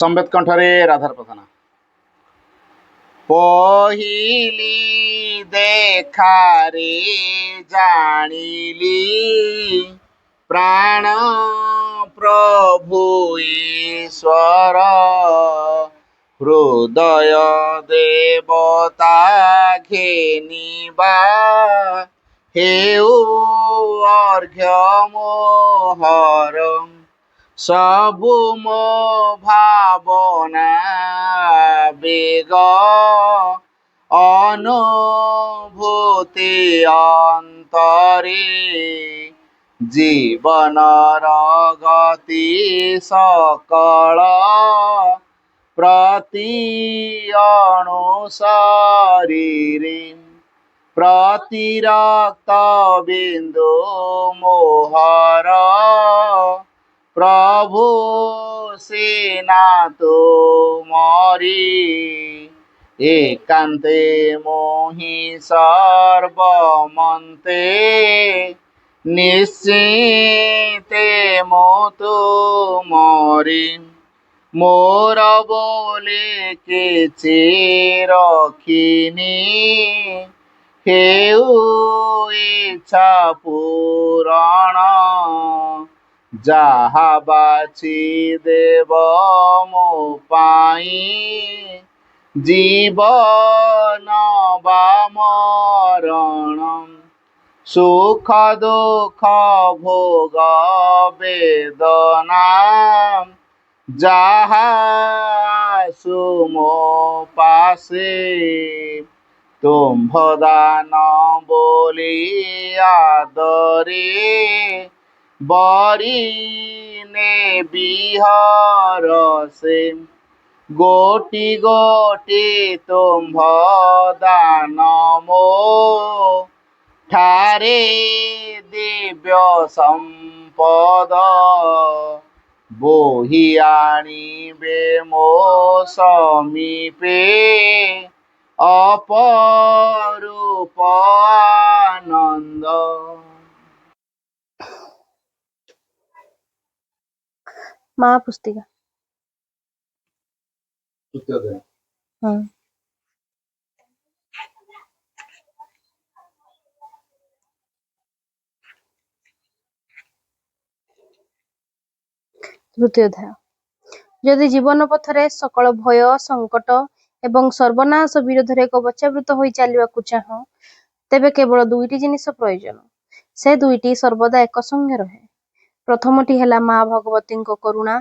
ସମ୍ବେଦ କଣ୍ଠରେ ରାଧାର ପ୍ରଧାନ। ପହିଲି ଦେଖାରେ ଜାଣିଲି ପ୍ରାଣ ପ୍ରଭୁ ଈଶ୍ୱର, ହୃଦୟ ଦେବତା ଘେନିବା ହେଉ ଅର୍ଘ୍ୟ ମୋହର। ସବୁ ମୋ ଭାବନା ବେଗ ଅନୁଭୂତି ଅନ୍ତରେ, ଜୀବନର ଗତି ସକଳ ପ୍ରତି ଅଣୁ ଶରୀରେ, ପ୍ରତି ରକ୍ତ ବିନ୍ଦୁ ମୋହର। ପ୍ରଭୁ ସିନା ତୁମରି, ଏକାନ୍ତେ ମୋହି ସର୍ବମନ୍ତେ, ନିଶ୍ଚିତେ ମୁଁ ତୁମରି। ମୋର ବୋଲି କିଛି ରଖିନି, ହେଉ ଇଚ୍ଛା ପୂରଣ। ଯାହା ବାଛି ଦେବ ମୋ ପାଇଁ, ଜୀବନ ବା ମରଣ। ସୁଖ ଦୁଃଖ ଭୋଗ ବେଦନା, ଯାହା ଆସୁ ମୋ ପାଶେ, ତୁମ୍ଭ ଦାନ ବୋଲି ଆଦରେ, ବରି ନେବି ହରଷେ। ଗୋଟି ଗୋଟି ତୁମ୍ଭ ଦାନ ମୋ ଠାରେ, ଦିବ୍ୟ ସମ୍ପଦ ବୋହି ଆଣିବେ ମୋ ସମୀପେ, ଅପରୂପ ଆନନ୍ଦ। ମା ପୁସ୍ତିକା। ତୃତୀୟ ଅଧ୍ୟାୟ। ଯଦି ଜୀବନ ପଥରେ ସକଳ ଭୟ, ସଙ୍କଟ ଏବଂ ସର୍ବନାଶ ବିରୋଧରେ କବଚାବୃତ ହୋଇ ଚାଲିବାକୁ ଚାହଁ, ତେବେ କେବଳ ଦୁଇଟି ଜିନିଷ ପ୍ରয়োଜନ। ସେ ଦୁଇଟି ସର୍ବଦା ଏକ ସଙ୍ଗେ ରହେ। ପ୍ରଥମଟି ହେଲା ମା ଭଗବତୀଙ୍କ କରୁଣା,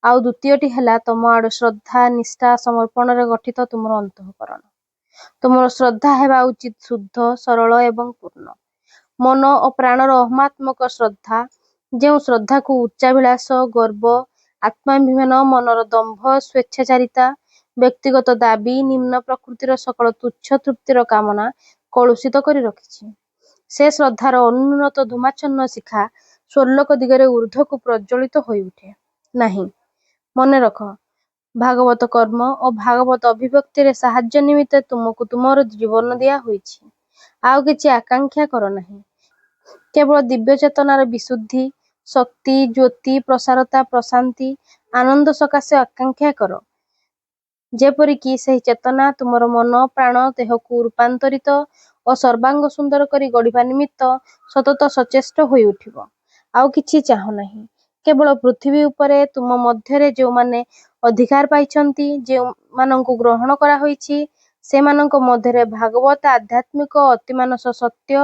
ଆଉ ଦ୍ୱିତୀୟଟି ହେଲା ତମ ଆଡୁ ଶ୍ରଦ୍ଧା, ନିଷ୍ଠା, ସମର୍ପଣରେ ଗଠିତ ତୁମର ଅନ୍ତଃକରଣ। ତୁମର ଶ୍ରଦ୍ଧା ହେବା ଉଚିତ ଶୁଦ୍ଧ, ସରଳ ଏବଂ ପୂର୍ଣ୍ଣ। ମନ ଓ ପ୍ରାଣର ଅହମାତ୍ମକ ଶ୍ରଦ୍ଧା, ଯେଉଁ ଶ୍ରଦ୍ଧାକୁ ଉଚ୍ଚାଭିଳାଷ, ଗର୍ବ, ଆତ୍ମାଭିମାନ, ମନର ଦମ୍ଭ, ସ୍ୱେଚ୍ଛାଚାରିତା, ବ୍ୟକ୍ତିଗତ ଦାବୀ, ନିମ୍ନ ପ୍ରକୃତିର ସକଳ ତୁଚ୍ଛ ତୃପ୍ତିର କାମନା କଳୁଷିତ କରି ରଖିଛି। ସେ ଶ୍ରଦ୍ଧାର ଅନୁନ୍ନତ ଧୂମାଚ୍ଛନ୍ନ ଶିଖା ସ୍ୱର୍ଲୋକ ଦିଗରେ ଊର୍ଦ୍ଧ୍ୱକୁ ପ୍ରଜ୍ୱଳିତ ହୋଇଉଠେ ନାହିଁ। ମନେ ରଖ, ଭାଗବତ କର୍ମ ଓ ଭାଗବତ ଅଭିବ୍ୟକ୍ତିରେ ସାହାଯ୍ୟ ନିମିତ୍ତ ତୁମକୁ ତୁମର ଜୀବନ ଦିଆ ହୋଇଛି। ଆଉ କିଛି ଆକାଙ୍କ୍ଷା କର ନାହିଁ। କେବଳ ଦିବ୍ୟ ଚେତନାର ବିଶୁଦ୍ଧି, ଶକ୍ତି, ଜ୍ୟୋତି, ପ୍ରସାରତା, ପ୍ରଶାନ୍ତି, ଆନନ୍ଦ ସକାଶେ ଆକାଙ୍କ୍ଷା କର, ଯେପରିକି ସେହି ଚେତନା ତୁମର ମନ, ପ୍ରାଣ, ଦେହକୁ ରୂପାନ୍ତରିତ ଓ ସର୍ବାଙ୍ଗ ସୁନ୍ଦର କରି ଗଢ଼ିବା ନିମିତ୍ତ ସତତ ସଚେଷ୍ଟ ହୋଇ ଉଠିବ। ଆଉ କିଛି ଚାହଁ ନାହିଁ। କେବଳ ପୃଥିବୀ ଉପରେ ତୁମ ମଧ୍ୟରେ ଯେଉଁମାନେ ଅଧିକାର ପାଇଛନ୍ତି, ଯେଉଁମାନଙ୍କୁ ଗ୍ରହଣ କରାହୋଇଛି, ସେମାନଙ୍କ ମଧ୍ୟରେ ଭାଗବତ ଆଧ୍ୟାତ୍ମିକ ଅତିମାନସ ସତ୍ୟ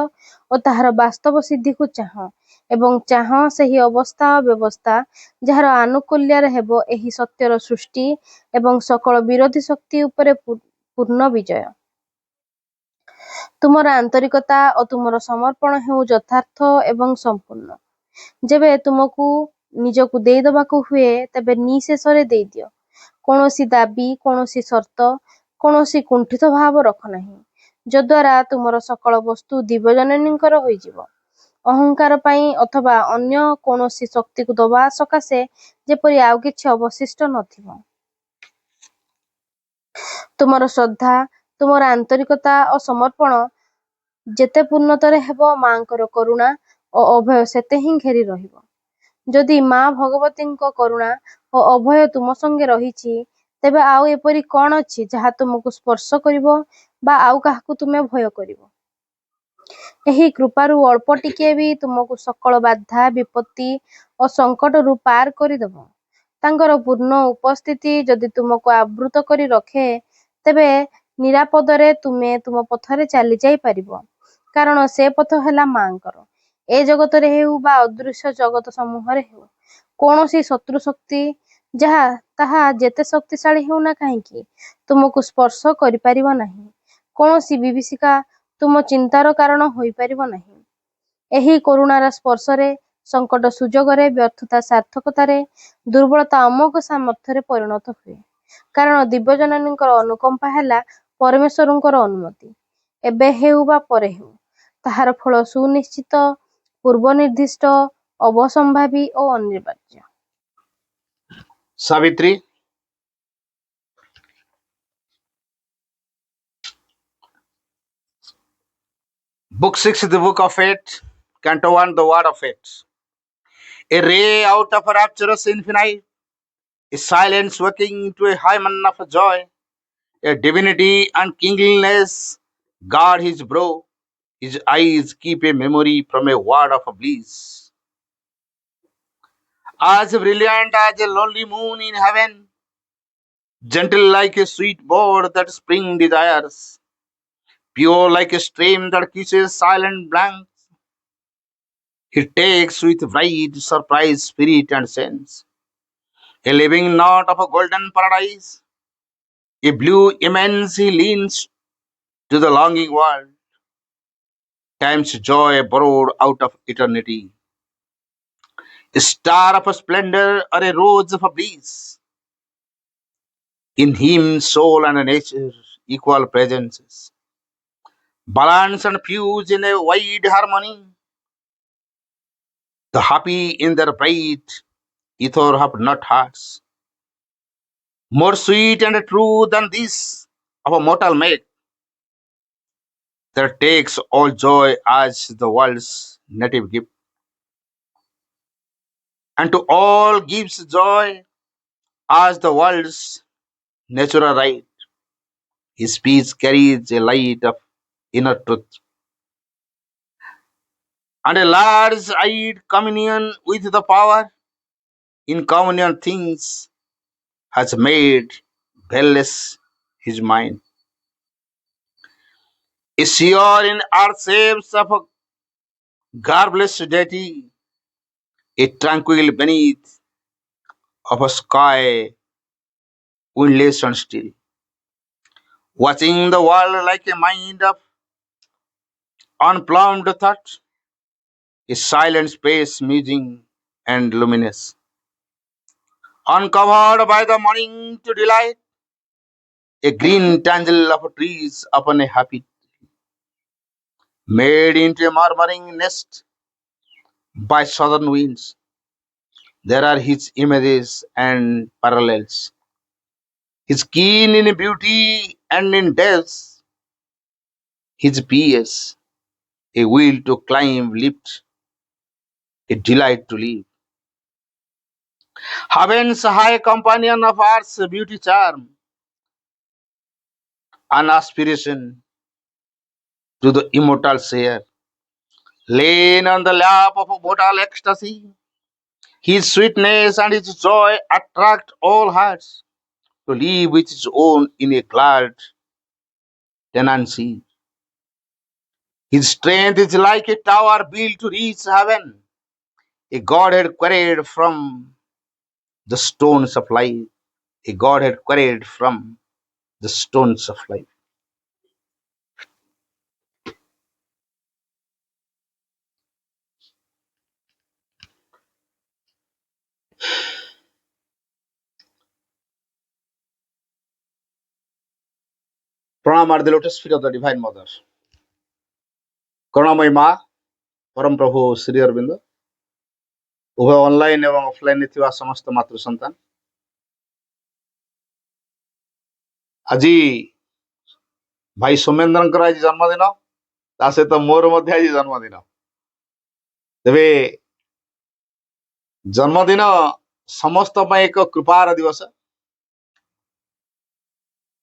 ଓ ତାହାର ବାସ୍ତବ ସିଦ୍ଧିକୁ ଚାହଁ, ଏବଂ ଚାହଁ ସେହି ଅବସ୍ଥା ଓ ବ୍ୟବସ୍ଥା ଯାହାର ଆନୁକୂଲ୍ୟରେ ହେବ ଏହି ସତ୍ୟର ସୃଷ୍ଟି ଏବଂ ସକଳ ବିରୋଧୀ ଶକ୍ତି ଉପରେ ପୂର୍ଣ୍ଣ ବିଜୟ। ତୁମର ଆନ୍ତରିକତା ଓ ତୁମର ସମର୍ପଣ ହେଉ ଯଥାର୍ଥ ଏବଂ ସମ୍ପୂର୍ଣ୍ଣ। ଯେବେ ତୁମକୁ ନିଜକୁ ଦେଇଦେବାକୁ ହୁଏ, ତେବେ ନିଃଶେଷରେ ଦେଇଦିଅ। କୌଣସି ଦାବୀ, କୌଣସି ସର୍ତ୍ତ, କୌଣସି କୁଣ୍ଠିତ ଭାବ ରଖ ନାହିଁ, ଯଦ୍ୱାରା ତୁମର ସକଳ ବସ୍ତୁ ଦିବ୍ୟଜନନୀଙ୍କର ହୋଇଯିବ। ଅହଙ୍କାର ପାଇଁ ଅଥବା ଅନ୍ୟ କୌଣସି ଶକ୍ତିକୁ ଦବା ସକାଶେ ଯେପରି ଆଉ କିଛି ଅବଶିଷ୍ଟ ନଥିବ। ତୁମର ଶ୍ରଦ୍ଧା, ତୁମର ଆନ୍ତରିକତା ଓ ସମର୍ପଣ ଯେତେ ପୂର୍ଣ୍ଣତର ହେବ, ମାଙ୍କର କରୁଣା ଓ ଅଭୟ ସେତେ ହିଁ ଘେରି ରହିବ। ଯଦି ମା ଭଗବତୀଙ୍କ କରୁଣା ଓ ଅଭୟ ତୁମ ସଙ୍ଗେ ରହିଛି, ତେବେ ଆଉ ଏପରି କ'ଣ ଅଛି ଯାହା ତୁମକୁ ସ୍ପର୍ଶ କରିବ ବା ଆଉ କାହାକୁ ତୁମେ ଭୟ କରିବ? ଏହି କୃପାରୁ ଅଳ୍ପ ଟିକିଏ ବି ତୁମକୁ ସକଳ ବାଧା, ବିପତ୍ତି ଓ ସଙ୍କଟରୁ ପାର କରିଦେବ। ତାଙ୍କର ପୂର୍ଣ୍ଣ ଉପସ୍ଥିତି ଯଦି ତୁମକୁ ଆବୃତ କରି ରଖେ, ତେବେ ନିରାପଦରେ ତୁମେ ତୁମ ପଥରେ ଚାଲିଯାଇପାରିବ। କାରଣ ସେ ପଥ ହେଲା ମାଙ୍କର। ଏ ଜଗତରେ ହେଉ ବା ଅଦୃଶ୍ୟ ଜଗତ ସମୂହରେ ହେଉ, କୌଣସି ଶତ୍ରୁ ଶକ୍ତି ତାହା ଯେତେ ଶକ୍ତିଶାଳୀ ହେଉନା କାହିଁକି, ତୁମକୁ ସ୍ପର୍ଶ କରିପାରିବ ନାହିଁ। କୌଣସି ବିଭୀଷିକା ତୁମ ଚିନ୍ତାର କାରଣ ହୋଇପାରିବ ନାହିଁ। ଏହି କରୁଣାର ସ୍ପର୍ଶରେ, ସଙ୍କଟ ସୁଯୋଗରେ, ବ୍ୟର୍ଥତା ସାର୍ଥକତାରେ, ଦୁର୍ବଳତା ଅମୋଘ ସାମର୍ଥ୍ୟରେ ପରିଣତ ହୁଏ। କାରଣ ଦିବ୍ୟଜନନୀଙ୍କର ଅନୁକମ୍ପା ହେଲା ପରମେଶ୍ୱରଙ୍କର ଅନୁମତି। ଏବେ ହେଉ ବା ପରେ ହେଉ, ତାହାର ଫଳ ସୁନିଶ୍ଚିତ, ପୂର୍ବନିର୍ଦ୍ଦିଷ୍ଟ, ଅବସମ୍ଭାବୀ ଓ ଅନିବାର୍ଯ୍ୟ। Savitri, Book 6, the Book of Fate, Canto 1, the Word of Fate. A ray out of a rapturous infinite, a silence working to a hymen of joy, a divinity and kingliness guard his brow, his eyes keep a memory from a word of bliss. As brilliant as a lonely moon in heaven, gentle like a sweet bird that spring desires, pure like a stream that kisses silent blanks, he takes with bright surprise spirit and sense, a living knot of a golden paradise, a blue immense he leans to the longing world, time's joy borrowed out of eternity, a star of a splendor or a rose of a bliss. In him soul and nature equal presences, balance and fuse in a wide harmony. The happy in their bright ether have not hearts, more sweet and true than this of a mortal maid, that takes all joy as the world's native gift, and to all gives joy as the world's natural right. His speech carries a light of inner truth, and a large-eyed communion with the power in communion things has made boundless his mind. A seer in earth shapes of a garbless deity, a tranquil beneath of a sky windless and still, watching the world like a mind of unplumbed thought, a silent space musing and luminous, uncovered by the morning to delight, a green tangle of trees upon a happy, made into a murmuring nest by southern winds. There are his images and parallels, his keen in beauty and in depth, his PS, a will to climb, lift, a delight to live. Heaven's high companion of earth's beauty charm, an aspiration to the immortal share, lain on the lap of a mortal ecstasy. His sweetness and his joy attract all hearts to live with his own in a glad tenancy. His strength is like a tower built to reach heaven, a Godhead quarried from the stones of life, a Godhead quarried from the stones of life. Pranam are the lotus feet of the Divine Mother. করুণাময়ী মা পরম প্রভু শ্রী অরবিন্দ উভয় online এবং অফলাইনে ଥିବା ସମସ୍ତ ମାତୃ ସନ୍ତାନ ଆଜି ଭାଇ ସୌମେନ୍ଦ୍ରଙ୍କର ଆଜି ଜନ୍ମଦିନ, ତା ସହିତ ମୋର ମଧ୍ୟ ଆଜି ଜନ୍ମଦିନ। ତେବେ जन्मदिन समस्त ପାଇଁ ଏକ କୃପାର ଦିବସ।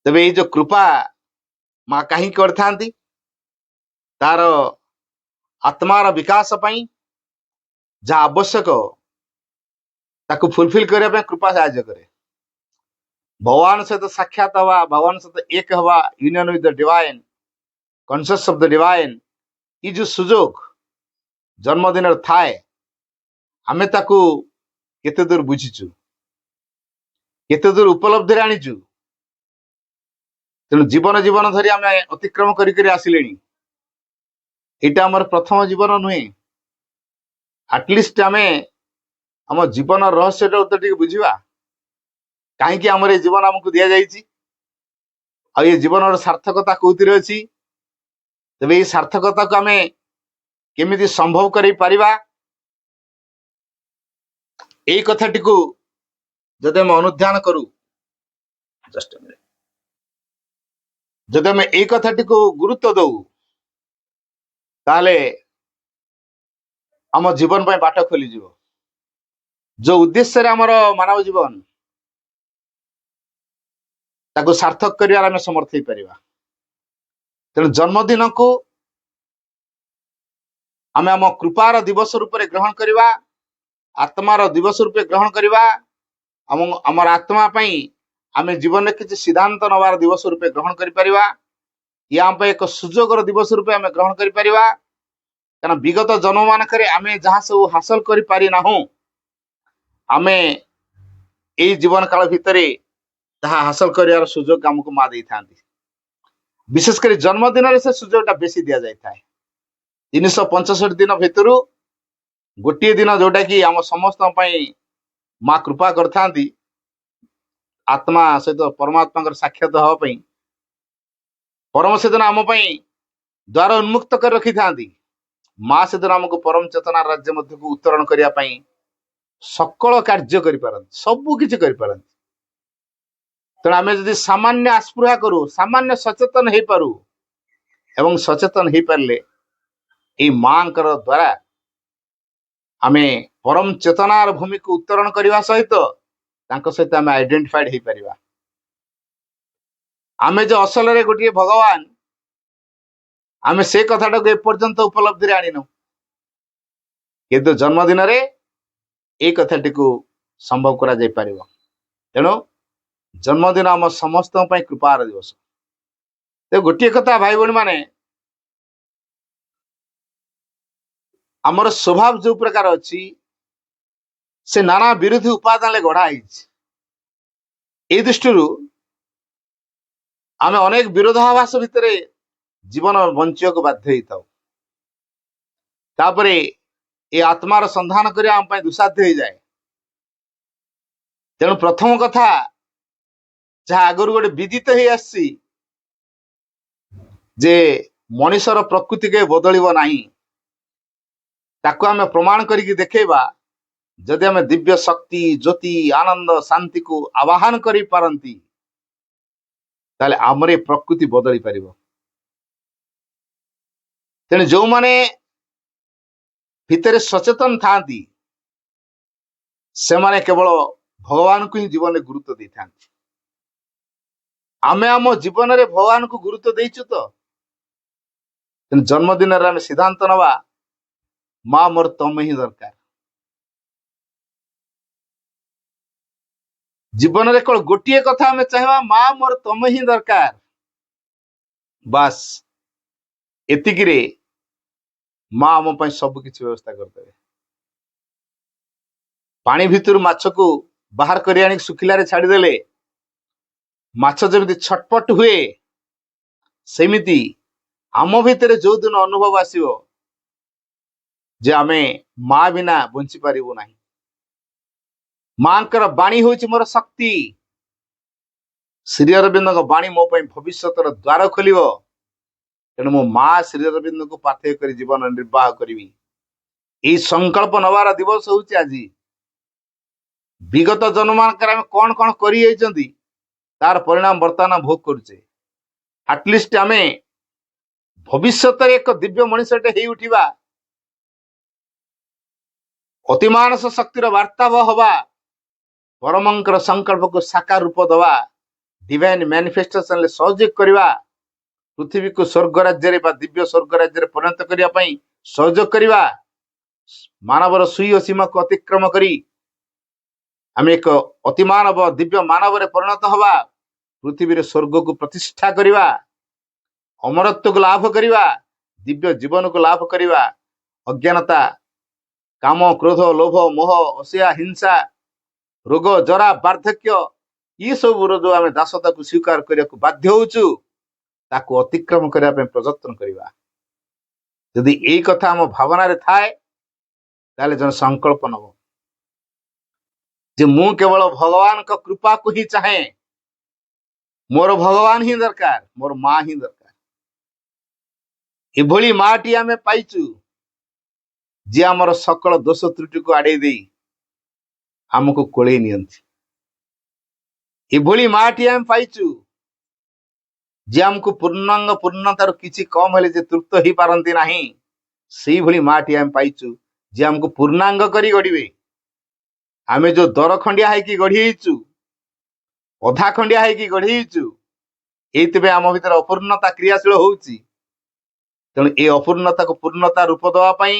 ତେବେ ଏଇ ଯୋଉ କୃପା ମା କାହିଁକି କରିଥାନ୍ତି? ତାର ଆତ୍ମାର ବିକାଶ ପାଇଁ ଯାହା ଆବଶ୍ୟକ ତାକୁ ଫୁଲଫିଲ କରିବା ପାଇଁ କୃପା ସାହାଯ୍ୟ କରେ। ଭଗବାନ ସହିତ ସାକ୍ଷାତ ହବା, ଭଗବାନ ସହିତ ଏକ ହବା, union with the divine, conscious of the divine, ଏଇ ଯୋଉ ସୁଯୋଗ ଜନ୍ମଦିନରେ ଥାଏ, ଆମେ ତାକୁ କେତେ ଦୂର ବୁଝିଛୁ, କେତେ ଦୂର ଉପଲବ୍ଧିରେ ଆଣିଛୁ। ତେଣୁ ଜୀବନ ଜୀବନ ଧରି ଆମେ ଅତିକ୍ରମ କରି କରି ଆସିଲେଣି। ଏଇଟା ଆମର ପ୍ରଥମ ଜୀବନ ନୁହେଁ। ଆଟଲିଷ୍ଟ ଆମେ ଆମ ଜୀବନ ରହସ୍ୟଟା ତ ଟିକେ ବୁଝିବା। କାହିଁକି ଆମର ଏ ଜୀବନ ଆମକୁ ଦିଆଯାଇଛି, ଆଉ ଏ ଜୀବନର ସାର୍ଥକତା କୋଉଥିରେ ଅଛି? ତେବେ ଏଇ ସାର୍ଥକତାକୁ ଆମେ କେମିତି ସମ୍ଭବ କରିପାରିବା, ଏଇ କଥାଟିକୁ ଯଦି ଆମେ ଅନୁଧ୍ୟାନ କରୁ, ଯଦି ଆମେ ଏଇ କଥାଟିକୁ ଗୁରୁତ୍ୱ ଦଉ, ତାହେଲେ ଆମ ଜୀବନ ପାଇଁ ବାଟ ଖୋଲିଯିବ। ଯୋଉ ଉଦ୍ଦେଶ୍ୟରେ ଆମର ମାନବ ଜୀବନ, ତାକୁ ସାର୍ଥକ କରିବାରେ ଆମେ ସମର୍ଥ ହେଇପାରିବା। ତେଣୁ ଜନ୍ମଦିନକୁ ଆମେ ଆମ କୃପାର ଦିବସ ରୂପରେ ଗ୍ରହଣ କରିବା, ଆତ୍ମାର ଦିବସ ରୂପେ ଗ୍ରହଣ କରିବା, ଆମର ଆତ୍ମା ପାଇଁ ଆମେ ଜୀବନରେ କିଛି ସିଦ୍ଧାନ୍ତ ନେବାର ଦିବସ ରୂପେ ଗ୍ରହଣ କରିପାରିବା। ଇଏ ଆମ ପାଇଁ ଏକ ସୁଯୋଗର ଦିବସ ରୂପେ ଆମେ ଗ୍ରହଣ କରିପାରିବା। କାରଣ ବିଗତ ଜନ୍ମ ମାନଙ୍କରେ ଆମେ ଯାହା ସବୁ ହାସଲ କରିପାରି ନାହୁଁ, ଆମେ ଏଇ ଜୀବନ କାଳ ଭିତରେ ତାହା ହାସଲ କରିବାର ସୁଯୋଗ ଆମକୁ ମା ଦେଇଥାନ୍ତି। ବିଶେଷ କରି ଜନ୍ମଦିନରେ ସେ ସୁଯୋଗଟା ବେଶୀ ଦିଆଯାଇଥାଏ। 365 ଦିନ ଭିତରୁ ଗୋଟିଏ ଦିନ ଯୋଉଟା କି ଆମ ସମସ୍ତଙ୍କ ପାଇଁ ମା କୃପା କରିଥାନ୍ତି, ଆତ୍ମା ସହିତ ପରମାତ୍ମାଙ୍କର ସାକ୍ଷାତ ହେବା ପାଇଁ। ପରମ ସେଦିନ ଆମ ପାଇଁ ଦ୍ୱାର ଉନ୍ମୁକ୍ତ କରି ରଖିଥାନ୍ତି। ମା ସେଦିନ ଆମକୁ ପରମ ଚେତନା ରାଜ୍ୟ ମଧ୍ୟକୁ ଉତ୍ତରଣ କରିବା ପାଇଁ ସକଳ କାର୍ଯ୍ୟ କରିପାରନ୍ତି, ସବୁ କିଛି କରିପାରନ୍ତି। ତେଣୁ ଆମେ ଯଦି ସାମାନ୍ୟ ଆସ୍ପୃହା କରୁ, ସାମାନ୍ୟ ସଚେତନ ହେଇପାରୁ, ଏବଂ ସଚେତନ ହେଇପାରିଲେ ଏଇ ମାଙ୍କର ଦ୍ୱାରା ଆମେ ପରମ ଚେତନାର ଭୂମିକୁ ଉତ୍ତରଣ କରିବା ସହିତ ତାଙ୍କ ସହିତ ଆମେ ଆଇଡେଣ୍ଟିଫାଇଡ ହେଇପାରିବା। ଆମେ ଯେ ଅସଲରେ ଗୋଟିଏ ଭଗବାନ, ଆମେ ସେ କଥାଟାକୁ ଏପର୍ଯ୍ୟନ୍ତ ଉପଲବ୍ଧିରେ ଆଣିନୁ, କିନ୍ତୁ ଜନ୍ମଦିନରେ ଏଇ କଥାଟିକୁ ସମ୍ଭବ କରାଯାଇପାରିବ। ତେଣୁ ଜନ୍ମଦିନ ଆମ ସମସ୍ତଙ୍କ ପାଇଁ କୃପାର ଦିବସ। ତେଣୁ ଗୋଟିଏ କଥା ଭାଇ ଭଉଣୀ ମାନେ, ଆମର ସ୍ୱଭାବ ଯୋଉ ପ୍ରକାର ଅଛି, ସେ ନାନା ବିରୋଧୀ ଉପାଦାନରେ ଗଢା ହେଇଛି। ଏଇ ଦୃଷ୍ଟିରୁ ଆମେ ଅନେକ ବିରୋଧାଭାସ ଭିତରେ ଜୀବନ ବଞ୍ଚିବାକୁ ବାଧ୍ୟ ହେଇଥାଉ। ତାପରେ ଏ ଆତ୍ମାର ସନ୍ଧାନ କରିବା ଆମ ପାଇଁ ଦୁଃସାଧ୍ୟ ହେଇଯାଏ। ତେଣୁ ପ୍ରଥମ କଥା, ଯାହା ଆଗରୁ ଗୋଟେ ବିଦିତ ହେଇ ଆସିଛି, ଯେ ମଣିଷର ପ୍ରକୃତି କେବେ ବଦଳିବ ନାହିଁ, ତାକୁ ଆମେ ପ୍ରମାଣ କରିକି ଦେଖେଇବା। ଯଦି ଆମେ ଦିବ୍ୟ ଶକ୍ତି, ଜ୍ୟୋତି, ଆନନ୍ଦ, ଶାନ୍ତିକୁ ଆବାହନ କରିପାରନ୍ତି, ତାହେଲେ ଆମର ଏ ପ୍ରକୃତି ବଦଳି ପାରିବ। ତେଣୁ ଯୋଉମାନେ ଭିତରେ ସଚେତନ ଥାନ୍ତି, ସେମାନେ କେବଳ ଭଗବାନଙ୍କୁ ହିଁ ଜୀବନରେ ଗୁରୁତ୍ୱ ଦେଇଥାନ୍ତି। ଆମେ ଆମ ଜୀବନରେ ଭଗବାନଙ୍କୁ ଗୁରୁତ୍ୱ ଦେଇଛୁ ତ? ତେଣୁ ଜନ୍ମଦିନରେ ଆମେ ସିଦ୍ଧାନ୍ତ ନେବା, ମା ମୋର ତମେ ହିଁ ଦରକାର। ଜୀବନରେ କେବଳ ଗୋଟିଏ କଥା ଆମେ ଚାହିଁବା, ମା ମୋର ତମେ ହିଁ ଦରକାର। ବାସ୍ ଏତିକିରେ ମା ଆମ ପାଇଁ ସବୁ କିଛି ବ୍ୟବସ୍ଥା କରିଦେବେ। ପାଣି ଭିତରୁ ମାଛକୁ ବାହାର କରି ଆଣିକି ଶୁଖିଲାରେ ଛାଡ଼ିଦେଲେ ମାଛ ଯେମିତି ଛଟପଟ ହୁଏ, ସେମିତି ଆମ ଭିତରେ ଯୋଉ ଦିନ ଅନୁଭବ ଆସିବ ଯେ ଆମେ ମା ବିନା ବଞ୍ଚି ପାରିବୁ ନାହିଁ, ମାଙ୍କର ବାଣୀ ହଉଛି ମୋର ଶକ୍ତି, ଶ୍ରୀ ଅରବିନ୍ଦଙ୍କ ବାଣୀ ମୋ ପାଇଁ ଭବିଷ୍ୟତର ଦ୍ୱାର ଖୋଲିବ। ତେଣୁ ମୋ ମା ଶ୍ରୀ ଅରବିନ୍ଦଙ୍କୁ ପାଥେୟ କରି ଜୀବନ ନିର୍ବାହ କରିବି। ଏଇ ସଂକଳ୍ପ ନେବାର ଦିବସ ହଉଛି ଆଜି। ବିଗତ ଜନ୍ମମାନଙ୍କରେ ଆମେ କଣ କଣ କରିଯାଇଛନ୍ତି, ତାର ପରିଣାମ ବର୍ତ୍ତମାନ ଭୋଗ କରୁଛେ। ଆଟଲିଷ୍ଟ ଆମେ ଭବିଷ୍ୟତରେ ଏକ ଦିବ୍ୟ ମଣିଷଟେ ହେଇ ଉଠିବା, ଅତିମାନସ ଶକ୍ତିର ବାର୍ତ୍ତାବହ ହବା, ପରମଙ୍କର ସଂକଳ୍ପକୁ ସାକାର ରୂପ ଦେବା, ଡିଭାଇନ୍ ମ୍ୟାନିଫେଷ୍ଟେସନରେ ସହଯୋଗ କରିବା, ପୃଥିବୀକୁ ସ୍ୱର୍ଗ ରାଜ୍ୟରେ ବା ଦିବ୍ୟ ସ୍ୱର୍ଗ ରାଜ୍ୟରେ ପରିଣତ କରିବା ପାଇଁ ସହଯୋଗ କରିବା, ମାନବର ସୁଇ ଓ ସୀମାକୁ ଅତିକ୍ରମ କରି ଆମେ ଏକ ଅତିମାନବ ଦିବ୍ୟ ମାନବରେ ପରିଣତ ହବା, ପୃଥିବୀରେ ସ୍ୱର୍ଗକୁ ପ୍ରତିଷ୍ଠା କରିବା, ଅମରତ୍ୱକୁ ଲାଭ କରିବା, ଦିବ୍ୟ ଜୀବନକୁ ଲାଭ କରିବା, ଅଜ୍ଞାନତା, କାମ, କ୍ରୋଧ, ଲୋଭ, ମୋହ, ଅସୂୟା, ହିଂସା, ରୋଗ, ଜରା, ବାର୍ଦ୍ଧକ୍ୟ, ଏସବୁର ଯୋଉ ଆମେ ଦାସତାକୁ ସ୍ୱୀକାର କରିବାକୁ ବାଧ୍ୟ ହଉଛୁ, ତାକୁ ଅତିକ୍ରମ କରିବା ପାଇଁ ପ୍ରଯତ୍ନ କରିବା। ଯଦି ଏଇ କଥା ଆମ ଭାବନାରେ ଥାଏ, ତାହେଲେ ଜଣେ ସଂକଳ୍ପ ନବ ଯେ ମୁଁ କେବଳ ଭଗବାନଙ୍କ କୃପାକୁ ହିଁ ଚାହେଁ, ମୋର ଭଗବାନ ହିଁ ଦରକାର, ମୋର ମା ହିଁ ଦରକାର। ଏଭଳି ମାଟି ଆମେ ପାଇଛୁ ଯିଏ ଆମର ସକଳ ଦୋଷ ତ୍ରୁଟିକୁ ଆଡେଇ ଦେଇ ଆମକୁ କୋଳେଇ ନିଅନ୍ତି। ଏଭଳି ମାଟି ଆମେ ପାଇଛୁ ଯିଏ ଆମକୁ ପୂର୍ଣ୍ଣତାରୁ କିଛି କମ ହେଲେ ଯେ ତୃପ୍ତ ହେଇପାରନ୍ତି ନାହିଁ, ସେଇଭଳି ମାଟି ଆମେ ପାଇଛୁ ଯିଏ ଆମକୁ ପୂର୍ଣ୍ଣାଙ୍ଗ କରି ଗଢିବେ। ଆମେ ଯୋଉ ଦର ଖଣ୍ଡିଆ ହେଇକି ଗଢି ହେଇଛୁ, ଅଧା ଖଣ୍ଡିଆ ହେଇକି ଗଢି ହେଇଛୁ, ଏଇଥିପାଇଁ ଆମ ଭିତରେ ଅପୂର୍ଣ୍ଣତା କ୍ରିୟାଶୀଳ ହଉଛି। ତେଣୁ ଏ ଅପୂର୍ଣ୍ଣତାକୁ ପୂର୍ଣ୍ଣତା ରୂପ ଦେବା ପାଇଁ,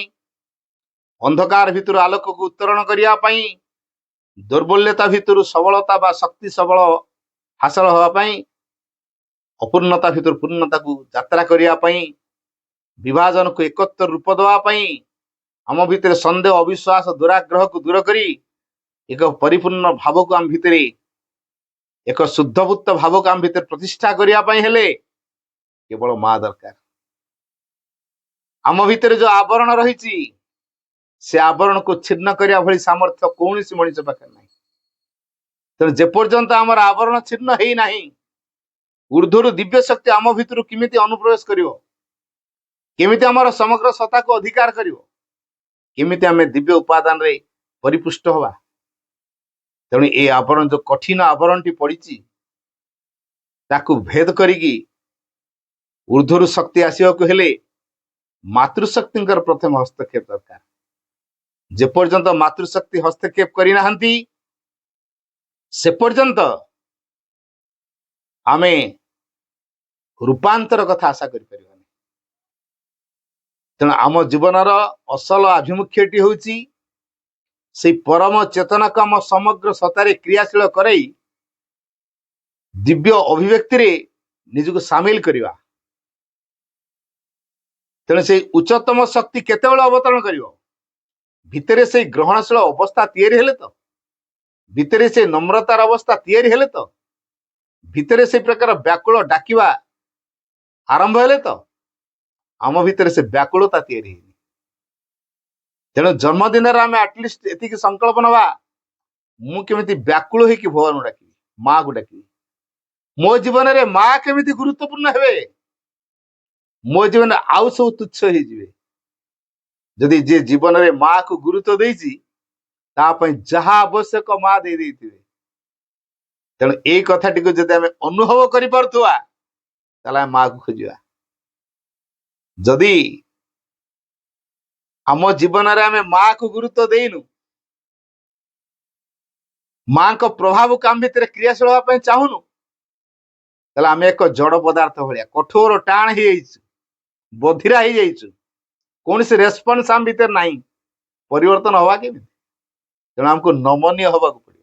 ଅନ୍ଧକାର ଭିତରୁ ଆଲୋକକୁ ଉତ୍ତରଣ କରିବା ପାଇଁ, ଦୁର୍ବଲ୍ୟତା ଭିତରୁ ସବଳତା ବା ଶକ୍ତି ସବଳ ହାସଲ ହେବା ପାଇଁ, ଅପୂର୍ଣ୍ଣତା ଭିତରୁ ପୂର୍ଣ୍ଣତାକୁ ଯାତ୍ରା କରିବା ପାଇଁ, ବିଭାଜନକୁ ଏକତ୍ର ରୂପ ଦେବା ପାଇଁ, ଆମ ଭିତରେ ସନ୍ଦେହ, ଅବିଶ୍ୱାସ, ଦୁରାଗ୍ରହକୁ ଦୂର କରି ଏକ ପରିପୂର୍ଣ୍ଣ ଭାବକୁ ଆମ ଭିତରେ, ଏକ ଶୁଦ୍ଧଭୂତ ଭାବକୁ ଆମ ଭିତରେ ପ୍ରତିଷ୍ଠା କରିବା ପାଇଁ ହେଲେ କେବଳ ମା ଦରକାର। ଆମ ଭିତରେ ଯୋଉ ଆବରଣ ରହିଛି, ସେ ଆବରଣକୁ ଛିନ୍ନ କରିବା ଭଳି ସାମର୍ଥ୍ୟ କୌଣସି ମଣିଷ ପାଖରେ ନାହିଁ। ତେଣୁ ଯେପର୍ଯ୍ୟନ୍ତ ଆମର ଆବରଣ ଛିନ୍ନ ହେଇନାହିଁ, ଊର୍ଦ୍ଧ୍ୱରୁ ଦିବ୍ୟ ଶକ୍ତି ଆମ ଭିତରୁ କେମିତି ଅନୁପ୍ରବେଶ କରିବ, କେମିତି ଆମର ସମଗ୍ର ସତ୍ତାକୁ ଅଧିକାର କରିବ, କେମିତି ଆମେ ଦିବ୍ୟ ଉପାଦାନରେ ପରିପୁଷ୍ଟ ହବା। ତେଣୁ ଏ ଆବରଣ ଯୋଉ କଠିନ ଆବରଣଟି ପଡିଛି, ତାକୁ ଭେଦ କରିକି ଊର୍ଦ୍ଧ୍ୱରୁ ଶକ୍ତି ଆସିବାକୁ ହେଲେ ମାତୃଶକ୍ତିଙ୍କର ପ୍ରଥମ ହସ୍ତକ୍ଷେପ ଦରକାର। ଯେପର୍ଯ୍ୟନ୍ତ ମାତୃଶକ୍ତି ହସ୍ତକ୍ଷେପ କରିନାହାନ୍ତି, ସେ ପର୍ଯ୍ୟନ୍ତ ଆମେ ରୂପାନ୍ତର କଥା ଆଶା କରିପାରିବାନି। ତେଣୁ ଆମ ଜୀବନର ଅସଲ ଆଭିମୁଖ୍ୟଟି ହେଉଛି ସେଇ ପରମ ଚେତନାକୁ ଆମ ସମଗ୍ର ସତ୍ତାରେ କ୍ରିୟାଶୀଳ କରାଇ ଦିବ୍ୟ ଅଭିବ୍ୟକ୍ତିରେ ନିଜକୁ ସାମିଲ କରିବା। ତେଣୁ ସେଇ ଉଚ୍ଚତମ ଶକ୍ତି କେତେବେଳେ ଅବତରଣ କରିବ? ଭିତରେ ସେଇ ଗ୍ରହଣଶୀଳ ଅବସ୍ଥା ତିଆରି ହେଲେ ତ, ଭିତରେ ସେଇ ନମ୍ରତାର ଅବସ୍ଥା ତିଆରି ହେଲେ ତ, ଭିତରେ ସେଇ ପ୍ରକାର ବ୍ୟାକୁଳ ଡାକିବା ଆରମ୍ଭ ହେଲେ ତ। ଆମ ଭିତରେ ସେ ବ୍ୟାକୁଳତା ତିଆରି ହେଇନି। ତେଣୁ ଜନ୍ମଦିନରେ ଆମେ ଆଟଲିଷ୍ଟ ଏତିକି ସଂକଳ୍ପ ନେବା, ମୁଁ କେମିତି ବ୍ୟାକୁଳ ହେଇକି ଭଗବାନଙ୍କୁ ଡାକିବି, ମାକୁ ଡାକିବି। ମୋ ଜୀବନରେ ମା କେମିତି ଗୁରୁତ୍ୱପୂର୍ଣ୍ଣ ହେବେ, ମୋ ଜୀବନରେ ଆଉ ସବୁ ତୁଚ୍ଛ ହେଇଯିବେ। ଯଦି ଯିଏ ଜୀବନରେ ମାକୁ ଗୁରୁତ୍ୱ ଦେଇଛି, ତା ପାଇଁ ଯାହା ଆବଶ୍ୟକ ମା ଦେଇଥିବେ। ତେଣୁ ଏଇ କଥାଟିକୁ ଯଦି ଆମେ ଅନୁଭବ କରିପାରୁଥିବା, ତାହେଲେ ଆମେ ମାକୁ ଖୋଜିବା। ଯଦି ଆମ ଜୀବନରେ ଆମେ ମାକୁ ଗୁରୁତ୍ୱ ଦେଇନୁ, ମାଙ୍କ ପ୍ରଭାବକୁ ଆମ ଭିତରେ କ୍ରିୟାଶୀଳ ହେବା ପାଇଁ ଚାହୁଁନୁ, ତାହେଲେ ଆମେ ଏକ ଜଡ ପଦାର୍ଥ ଭଳିଆ କଠୋର ଟାଣ ହେଇଯାଇଛୁ, ବଧିରା ହେଇଯାଇଛୁ। କୌଣସି ରେସ୍ପନ୍ସ ଆମ ଭିତରେ ନାହିଁ। ପରିବର୍ତ୍ତନ ହବା କେମିତି? ତେଣୁ ଆମକୁ ନମନୀୟ ହବାକୁ ପଡିବ।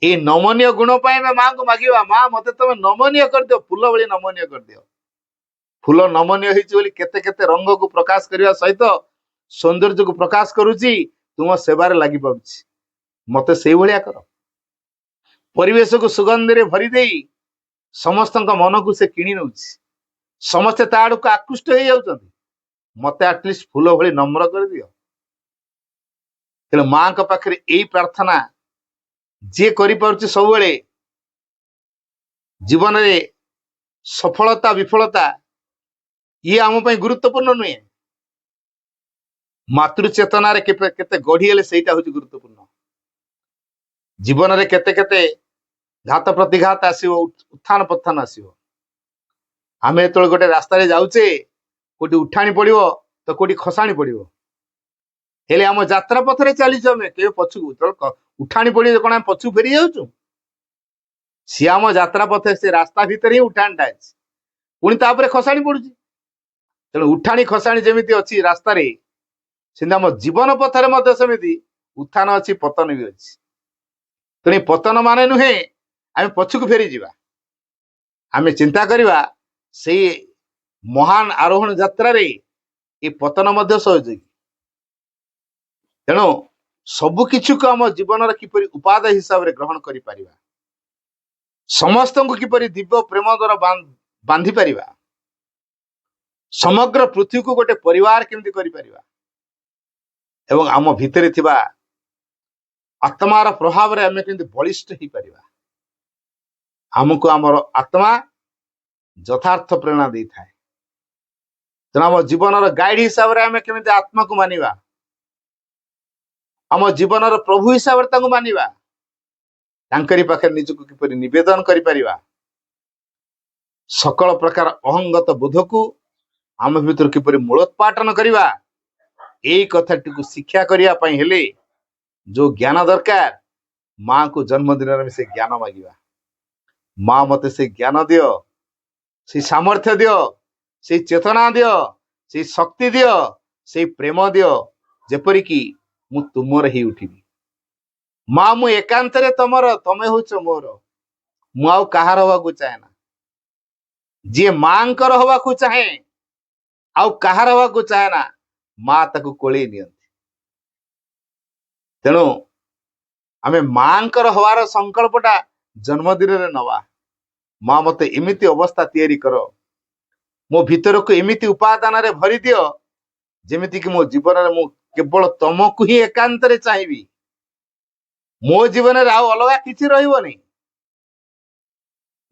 ଏଇ ନମନୀୟ ଗୁଣ ପାଇଁ ଆମେ ମାଙ୍କୁ ମାଗିବା, ମା ମତେ ତମେ ନମନୀୟ କରିଦିଅ, ଫୁଲ ଭଳି ନମନୀୟ କରିଦିଅ। ଫୁଲ ନମନୀୟ ହେଇଛି ବୋଲି କେତେ କେତେ ରଙ୍ଗକୁ ପ୍ରକାଶ କରିବା ସହିତ ସୌନ୍ଦର୍ଯ୍ୟକୁ ପ୍ରକାଶ କରୁଛି, ତୁମ ସେବାରେ ଲାଗି ପାରୁଛି। ମତେ ସେଇଭଳିଆ କର। ପରିବେଶକୁ ସୁଗନ୍ଧରେ ଭରି ଦେଇ ସମସ୍ତଙ୍କ ମନକୁ ସେ କିଣି ନେଉଛି। ସମସ୍ତେ ତା ଆଡକୁ ଆକୃଷ୍ଟ ହେଇଯାଉଛନ୍ତି। ମତେ ଆଟଲିଷ୍ଟ ଫୁଲ ଭଳି ନମ୍ର କରିଦିଅ। ତେଣୁ ମାଙ୍କ ପାଖରେ ଏଇ ପ୍ରାର୍ଥନା ଯିଏ କରିପାରୁଛି, ସବୁବେଳେ ଜୀବନରେ ସଫଳତା ବିଫଳତା ଇଏ ଆମ ପାଇଁ ଗୁରୁତ୍ୱପୂର୍ଣ୍ଣ ନୁହେଁ। ମାତୃ ଚେତନାରେ କେତେ ଗଢି ହେଲେ ସେଇଟା ହଉଛି ଗୁରୁତ୍ୱପୂର୍ଣ୍ଣ। ଜୀବନରେ କେତେ କେତେ ଘାତ ପ୍ରତିଘାତ ଆସିବ, ଉତ୍ଥାନ ପତନ ଆସିବ। ଆମେ ଯେତେବେଳେ ଗୋଟେ ରାସ୍ତାରେ ଯାଉଛେ, କୋଉଠି ଉଠାଣି ପଡିବ ତ କୋଉଠି ଖସାଣି ପଡିବ। हेले आम यात्रा पथरे चलीचु आम के पछुक उठाणी पड़ी कौन आम पछुक फेरी जाऊँ सी आम यात्रा पथे से रास्ता भितर ही उठाणीटा अच्छी पुणी तापर खसाणी पड़ुची तेणु उठाणी खसाणी जमी अच्छी रास्तार सेमती आम जीवन पथरे सेमती उत्थान अच्छी पतन भी अच्छी तेणु पतन माने नुहे आम पछुक फेरी जावा आम चिंता करवा से महान आरोहण यात्रा ये पतन मध्य सहयोगी तेणु सबकि को आम जीवन किपर उपादेय हिसाब से ग्रहण कर समस्त को किपर दिव्य प्रेम द्वारा बांधि पार समग्र पृथ्वी को गोटे परिवार केमती कर आम भितर थिबा आत्मार प्रभाव रे आम केमती बलिष्ठ हो पार आमको आमर आत्मा यथार्थ प्रेरणा दे था तेना आम जीवन गाइड हिसाब से आम केमती आत्मा को मानिबा आम जीवन प्रभु हिसाब से मानिबा तांकरी पाखे निजको किपरि निवेदन करि परिबा सकल प्रकार अहंगत बोध को आम भीतर किपरि मूलोत्पाटन करिबा एई कथाटी को शिक्षा करिया पई हेले जो ज्ञान दरकार माँ को जन्मदिन में से ज्ञान मागिबा माँ मते से ज्ञान दियो से सामर्थ्य दियो से चेतना दियो से शक्ति दियो से प्रेम दियो जेपरि कि मु तुमर ही उठिबी माँ मु एकांतरे तमर तमे होच मोर मु आउ कहार हवा को चाहे ना जी माँ हवा को चाहे आउ कहार हवा को चाहे ना माँ ताकू कोली नियंती तेणु आमे माँ हवार संकल्पटा जन्मदिन रे नवा माँ मते एमिति अवस्था तैयारी करो मो भीतर को एमिति उपादान रे भरी दियो जेमिति कि मो जीवन रे मु केवल तमको ही एकांतरे चाहिबी मो जीवन रे आउ अलगा किछि रहिबनी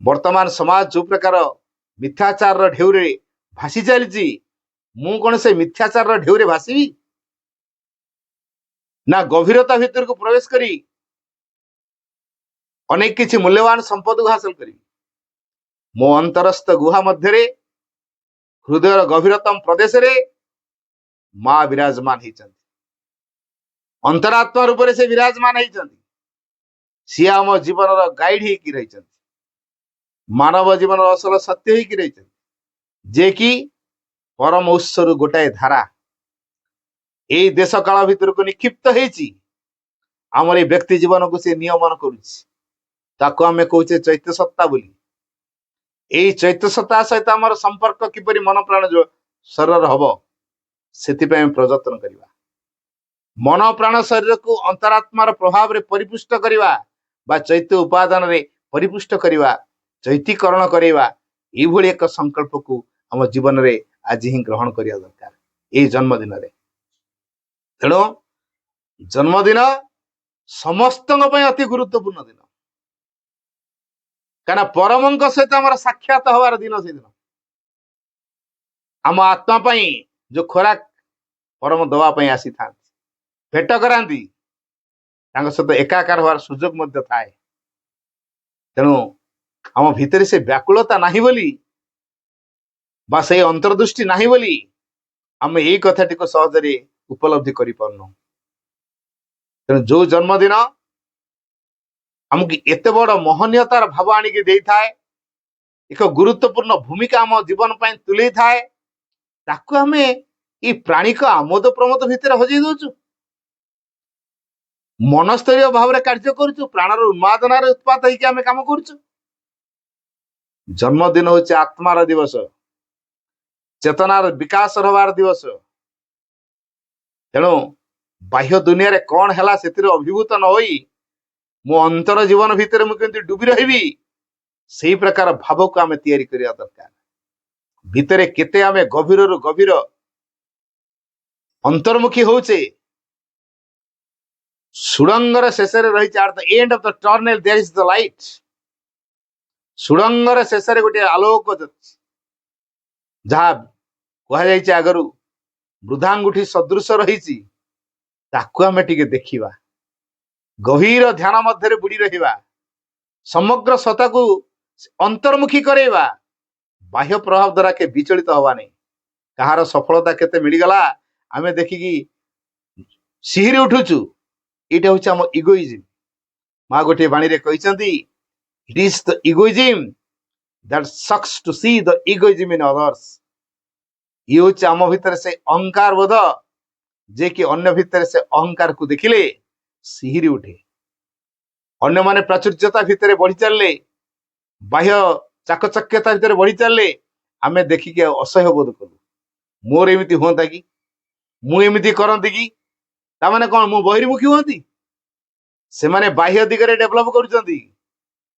वर्तमान समाज जो प्रकार मिथ्याचार ढेउरे भासी चली मु कौन से मिथ्याचार ढेउरे भासीबी ना गभीरता भीतर को प्रवेश करी अनेक किछि मूल्यवान संपद को हासिल करी मो अंतरस्थ गुहा मध्य हृदय गभीरतम प्रदेश रे माँ विराजमान होती अंतरात्मा रूप से विराजमान होती सी आम जीवन गाइड होकी रही मानव जीवन असल सत्य होकी रही जे कि परम उत्सर गोटाए धारा यही देश काल भीतर को निक्षिप्त होती आमर ये व्यक्ति जीवन को से नियमन करुच्ची आम कहे चैत्य सत्ता बोली यही चैत्य सत्ता सहित आमर संपर्क किपरि मन प्राण जो शरीर हम से प्रयत्न करवा मन प्राण शरीर को अंतरात्मार प्रभाव रे परिपुष्ट करवा बा चैत्य उपादान रे परिपुष्ट करवा चैतीकरण करवा ये एक संकल्प को आम जीवन रे आज ही ग्रहण करिया दरकार ये जन्मदिन रे तेणु जन्मदिन समस्त अति गुरुत्वपूर्ण दिन कहना परमंक सहित आम साक्षात हवार दिन से दिन आम आत्मा पाई जो खोराक परम दवाई आसी था भेट कराती सहित एकाकार हवार सुजोग मध्य थाए तेणु आम भितर से व्याकुलता नहीं बोली बा से अंतर्दृष्टि नहीं बोली आम यही कथाटी को सहजरे उपलब्धि करि पारनु तेणु जो जन्मदिन आमको एते बड़ महनीयतार भाव आणिकी देई थाए एक गुरुत्वपूर्ण भूमिका आम जीवन पाई तुले थाए ताकू आमे ये प्राणिक आमोद प्रमोद भितर हजई दौचु मनस्तरीय भाव में कार्य करुचु प्राणर उन्मादनार उत्पात होइके आमे काम करुचु जन्मदिन होचे आत्मार दिवस चेतनार विकास हबार दिवस तेणु बाह्य दुनिया रे कौन हैला सेतिर अभिभूत न होई मो अंतर जीवन भितर मु केमती डुबी रहिबी सेही प्रकार भाव को आमे तैयारी करिया दरकार भितरे केते आमे गभीर रु गभीर अंतर्मुखी होचे सुड़ंगर शेष रही at the end of the tunnel there is the light सुड़ंगर शेष गोटे आलोक जहाँ कह आगु वृद्धांगुठी सदृश रही आम टे देखा गभीर ध्यान मध्य बुड़ी रहा समग्र सत्ता को अंतर्मुखी करवा बाह्य प्रभाव द्वारा के विचलित हवा नहीं कहार सफलता केते मिलगला आमे देखिकी ଶିହରି ଉଠୁଛୁ, ଏଇଟା ହଉଛି ଆମ ଇଗୋଇଜିମ୍। ମା ଗୋଟିଏ ବାଣୀରେ କହିଛନ୍ତି, it is the egoism that sucks to see the egoism in others। ଇଏ ହଉଛି ଆମ ଭିତରେ ସେ ଅହଙ୍କାର ବୋଧ, ଯେ କି ଅନ୍ୟ ଭିତରେ ସେ ଅହଙ୍କାରକୁ ଦେଖିଲେ ଶିହରି ଉଠେ। ଅନ୍ୟମାନେ ପ୍ରାଚୁର୍ଯ୍ୟତା ଭିତରେ ବଢି ଚାଲିଲେ, ବାହ୍ୟ ଚାକଚକ୍ୟତା ଭିତରେ ବଢି ଚାଲିଲେ, ଆମେ ଦେଖିକି ଅସହ୍ୟ ବୋଧ କଲୁ। ମୋର ଏମିତି ହୁଅନ୍ତା କି, ମୁଁ ଏମିତି କରନ୍ତି କି? ତାମାନେ କଣ, ମୁଁ ବହିର୍ମୁଖୀ ହୁଅନ୍ତି? ସେମାନେ ବାହ୍ୟ ଦିଗରେ ଡେଭଲପ କରୁଛନ୍ତି,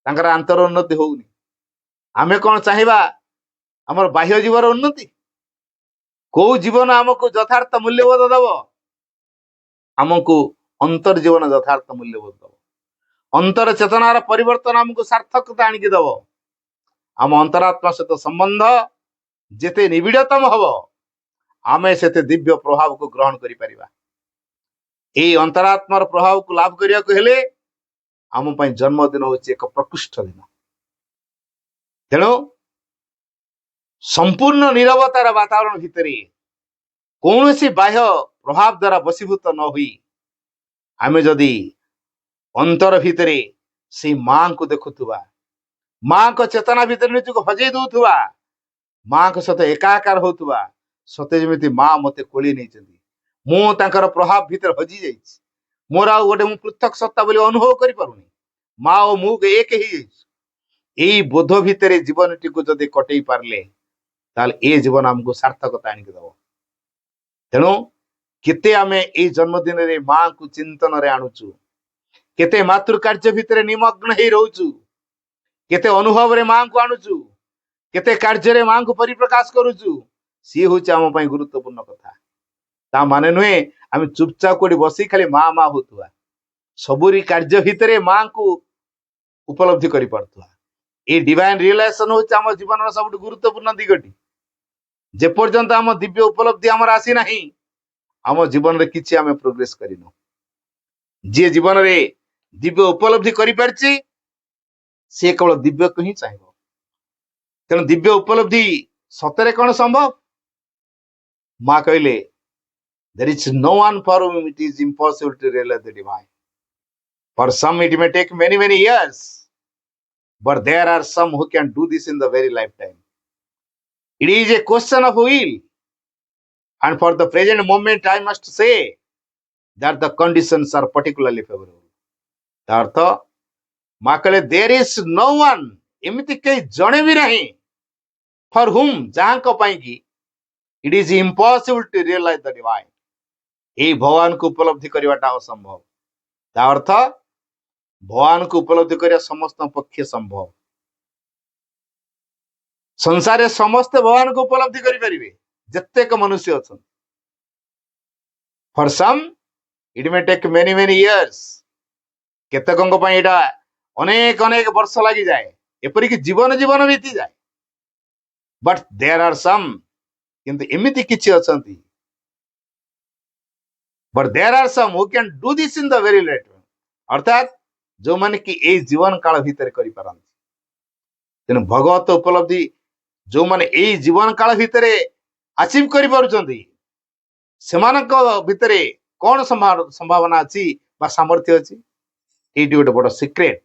ତାଙ୍କର ଆନ୍ତର ଉନ୍ନତି ହଉନି। ଆମେ କଣ ଚାହିଁବା ଆମର ବାହ୍ୟ ଜୀବନ ଉନ୍ନତି? କୋଉ ଜୀବନ ଆମକୁ ଯଥାର୍ଥ ମୂଲ୍ୟବୋଧ ଦବ? ଆମକୁ ଅନ୍ତର ଜୀବନ ଯଥାର୍ଥ ମୂଲ୍ୟବୋଧ ଦବ। ଅନ୍ତର ଚେତନାର ପରିବର୍ତ୍ତନ ଆମକୁ ସାର୍ଥକତା ଆଣିକି ଦବ। ଆମ ଅନ୍ତରାତ୍ମା ସହିତ ସମ୍ବନ୍ଧ ଯେତେ ନିବିଡ଼ତମ ହବ, ଆମେ ସେତେ ଦିବ୍ୟ ପ୍ରଭାବକୁ ଗ୍ରହଣ କରିପାରିବା। ଏଇ ଅନ୍ତରାତ୍ମାର ପ୍ରଭାବକୁ ଲାଭ କରିବାକୁ ହେଲେ ଆମ ପାଇଁ ଜନ୍ମଦିନ ହଉଛି ଏକ ପ୍ରକୃଷ୍ଟ ଦିନ। ତେଣୁ ସମ୍ପୂର୍ଣ୍ଣ ନିରବତାର ବାତାବରଣ ଭିତରେ କୌଣସି ବାହ୍ୟ ପ୍ରଭାବ ଦ୍ୱାରା ବଶୀଭୂତ ନ ହୋଇ ଆମେ ଯଦି ଅନ୍ତର ଭିତରେ ସେଇ ମାଙ୍କୁ ଦେଖୁଥିବା, ମାଙ୍କ ଚେତନା ଭିତରେ ନିଜକୁ ହଜେଇ ଦଉଥିବା, ମାଙ୍କ ସହିତ ଏକାକାର ହଉଥିବା, ସତେ ଯେମିତି ମା ମତେ କୋଳି ନେଇଛନ୍ତି, ମୁଁ ତାଙ୍କର ପ୍ରଭାବ ଭିତରେ ହଜି ଯାଇଛି, ମୋର ଆଉ ଗୋଟେ ମୁଁ ପୃଥକ ସତ୍ତା ବୋଲି ଅନୁଭବ କରିପାରୁନି, ମା ଓ ମୁଁ ଏକ ହେଇଯାଇଛି। ଏଇ ବୋଧ ଭିତରେ ଜୀବନଟିକୁ ଯଦି କଟେଇ ପାରିଲେ, ତାହେଲେ ଏ ଜୀବନ ଆମକୁ ସାର୍ଥକତା ଆଣିକି ଦବ। ତେଣୁ କେତେ ଆମେ ଏଇ ଜନ୍ମଦିନରେ ମାଙ୍କୁ ଚିନ୍ତନରେ ଆଣୁଛୁ, କେତେ ମାତୃ କାର୍ଯ୍ୟ ଭିତରେ ନିମଗ୍ନ ହେଇ ରହୁଛୁ, କେତେ ଅନୁଭବରେ ମାଙ୍କୁ ଆଣୁଛୁ, କେତେ କାର୍ଯ୍ୟରେ ମାଙ୍କୁ ପରିପ୍ରକାଶ କରୁଛୁ, ସିଏ ହଉଛି ଆମ ପାଇଁ ଗୁରୁତ୍ୱପୂର୍ଣ୍ଣ କଥା। ତା ମାନେ ନୁହେଁ ଆମେ ଚୁପଚାପ କୋଉଠି ବସି ଖାଲି ମା ମା ହଉଥିବା। ସବୁରି କାର୍ଯ୍ୟ ଭିତରେ ମାଙ୍କୁ ଉପଲବ୍ଧି କରିପାରୁଥିବା। ଏଇ ଡିଭାଇନ ରିଏଲାଇଜେସନ ହଉଛି ଆମ ଜୀବନର ସବୁଠୁ ଗୁରୁତ୍ୱପୂର୍ଣ୍ଣ ଦିଗଟି। ଯେପର୍ଯ୍ୟନ୍ତ ଆମ ଦିବ୍ୟ ଉପଲବ୍ଧି ଆମର ଆସିନାହିଁ, ଆମ ଜୀବନରେ କିଛି ଆମେ ପ୍ରୋଗ୍ରେସ କରିନୁ। ଯିଏ ଜୀବନରେ ଦିବ୍ୟ ଉପଲବ୍ଧି କରିପାରିଛି, ସିଏ କେବଳ ଦିବ୍ୟକୁ ହିଁ ଚାହିଁବ। ତେଣୁ ଦିବ୍ୟ ଉପଲବ୍ଧି ସତରେ କଣ ସମ୍ଭବ? ମା କହିଲେ, there is no one for whom it is impossible to realize the divine. For some it may take many years, but there are some who can do this in the very lifetime. It is a question of will, and for the present moment I must say that the conditions are particularly favorable. ତା ଅର୍ଥ, ମା କହିଲେ there is no one, ଏମିତି କେହି ଜଣେ ବି ନାହିଁ, for whom, ଯାହାଙ୍କ ପାଇଁ କି it is impossible to realize the divine, ଏଇ ଭଗବାନକୁ ଉପଲବ୍ଧି କରିବାଟା ଅସମ୍ଭବ। ତା ଅର୍ଥ, ଭଗବାନକୁ ଉପଲବ୍ଧି କରିବା ସମସ୍ତଙ୍କ ପକ୍ଷେ ସମ୍ଭବ। ସଂସାରରେ ସମସ୍ତେ ଭଗବାନଙ୍କୁ ଉପଲବ୍ଧି କରିପାରିବେ, ଯେତେକ ମନୁଷ୍ୟ ଅଛନ୍ତି। For some it may take many years, କେତେକଙ୍କ ପାଇଁ ଏଇଟା ଅନେକ ବର୍ଷ ଲାଗିଯାଏ, ଏପରିକି ଜୀବନ ବିତିଯାଏ। But there are some, କିନ୍ତୁ ଏମିତି କିଛି ଅଛନ୍ତି, but there are some who can do this in the very late, ଅର୍ଥାତ୍ ଯୋଉମାନେ କି ଏଇ ଜୀବନ କାଳ ଭିତରେ କରିପାରନ୍ତି। ତେଣୁ ଭଗବତ ଉପଲବ୍ଧି ଯୋଉମାନେ ଏଇ ଜୀବନ କାଳ ଭିତରେ ଆଚିଭ କରିପାରୁଛନ୍ତି, ସେମାନଙ୍କ ଭିତରେ କଣ ସମ୍ଭାବନା ଅଛି ବା ସାମର୍ଥ୍ୟ ଅଛି? ଏଇଠି ଗୋଟେ ବଡ ସିକ୍ରେଟ,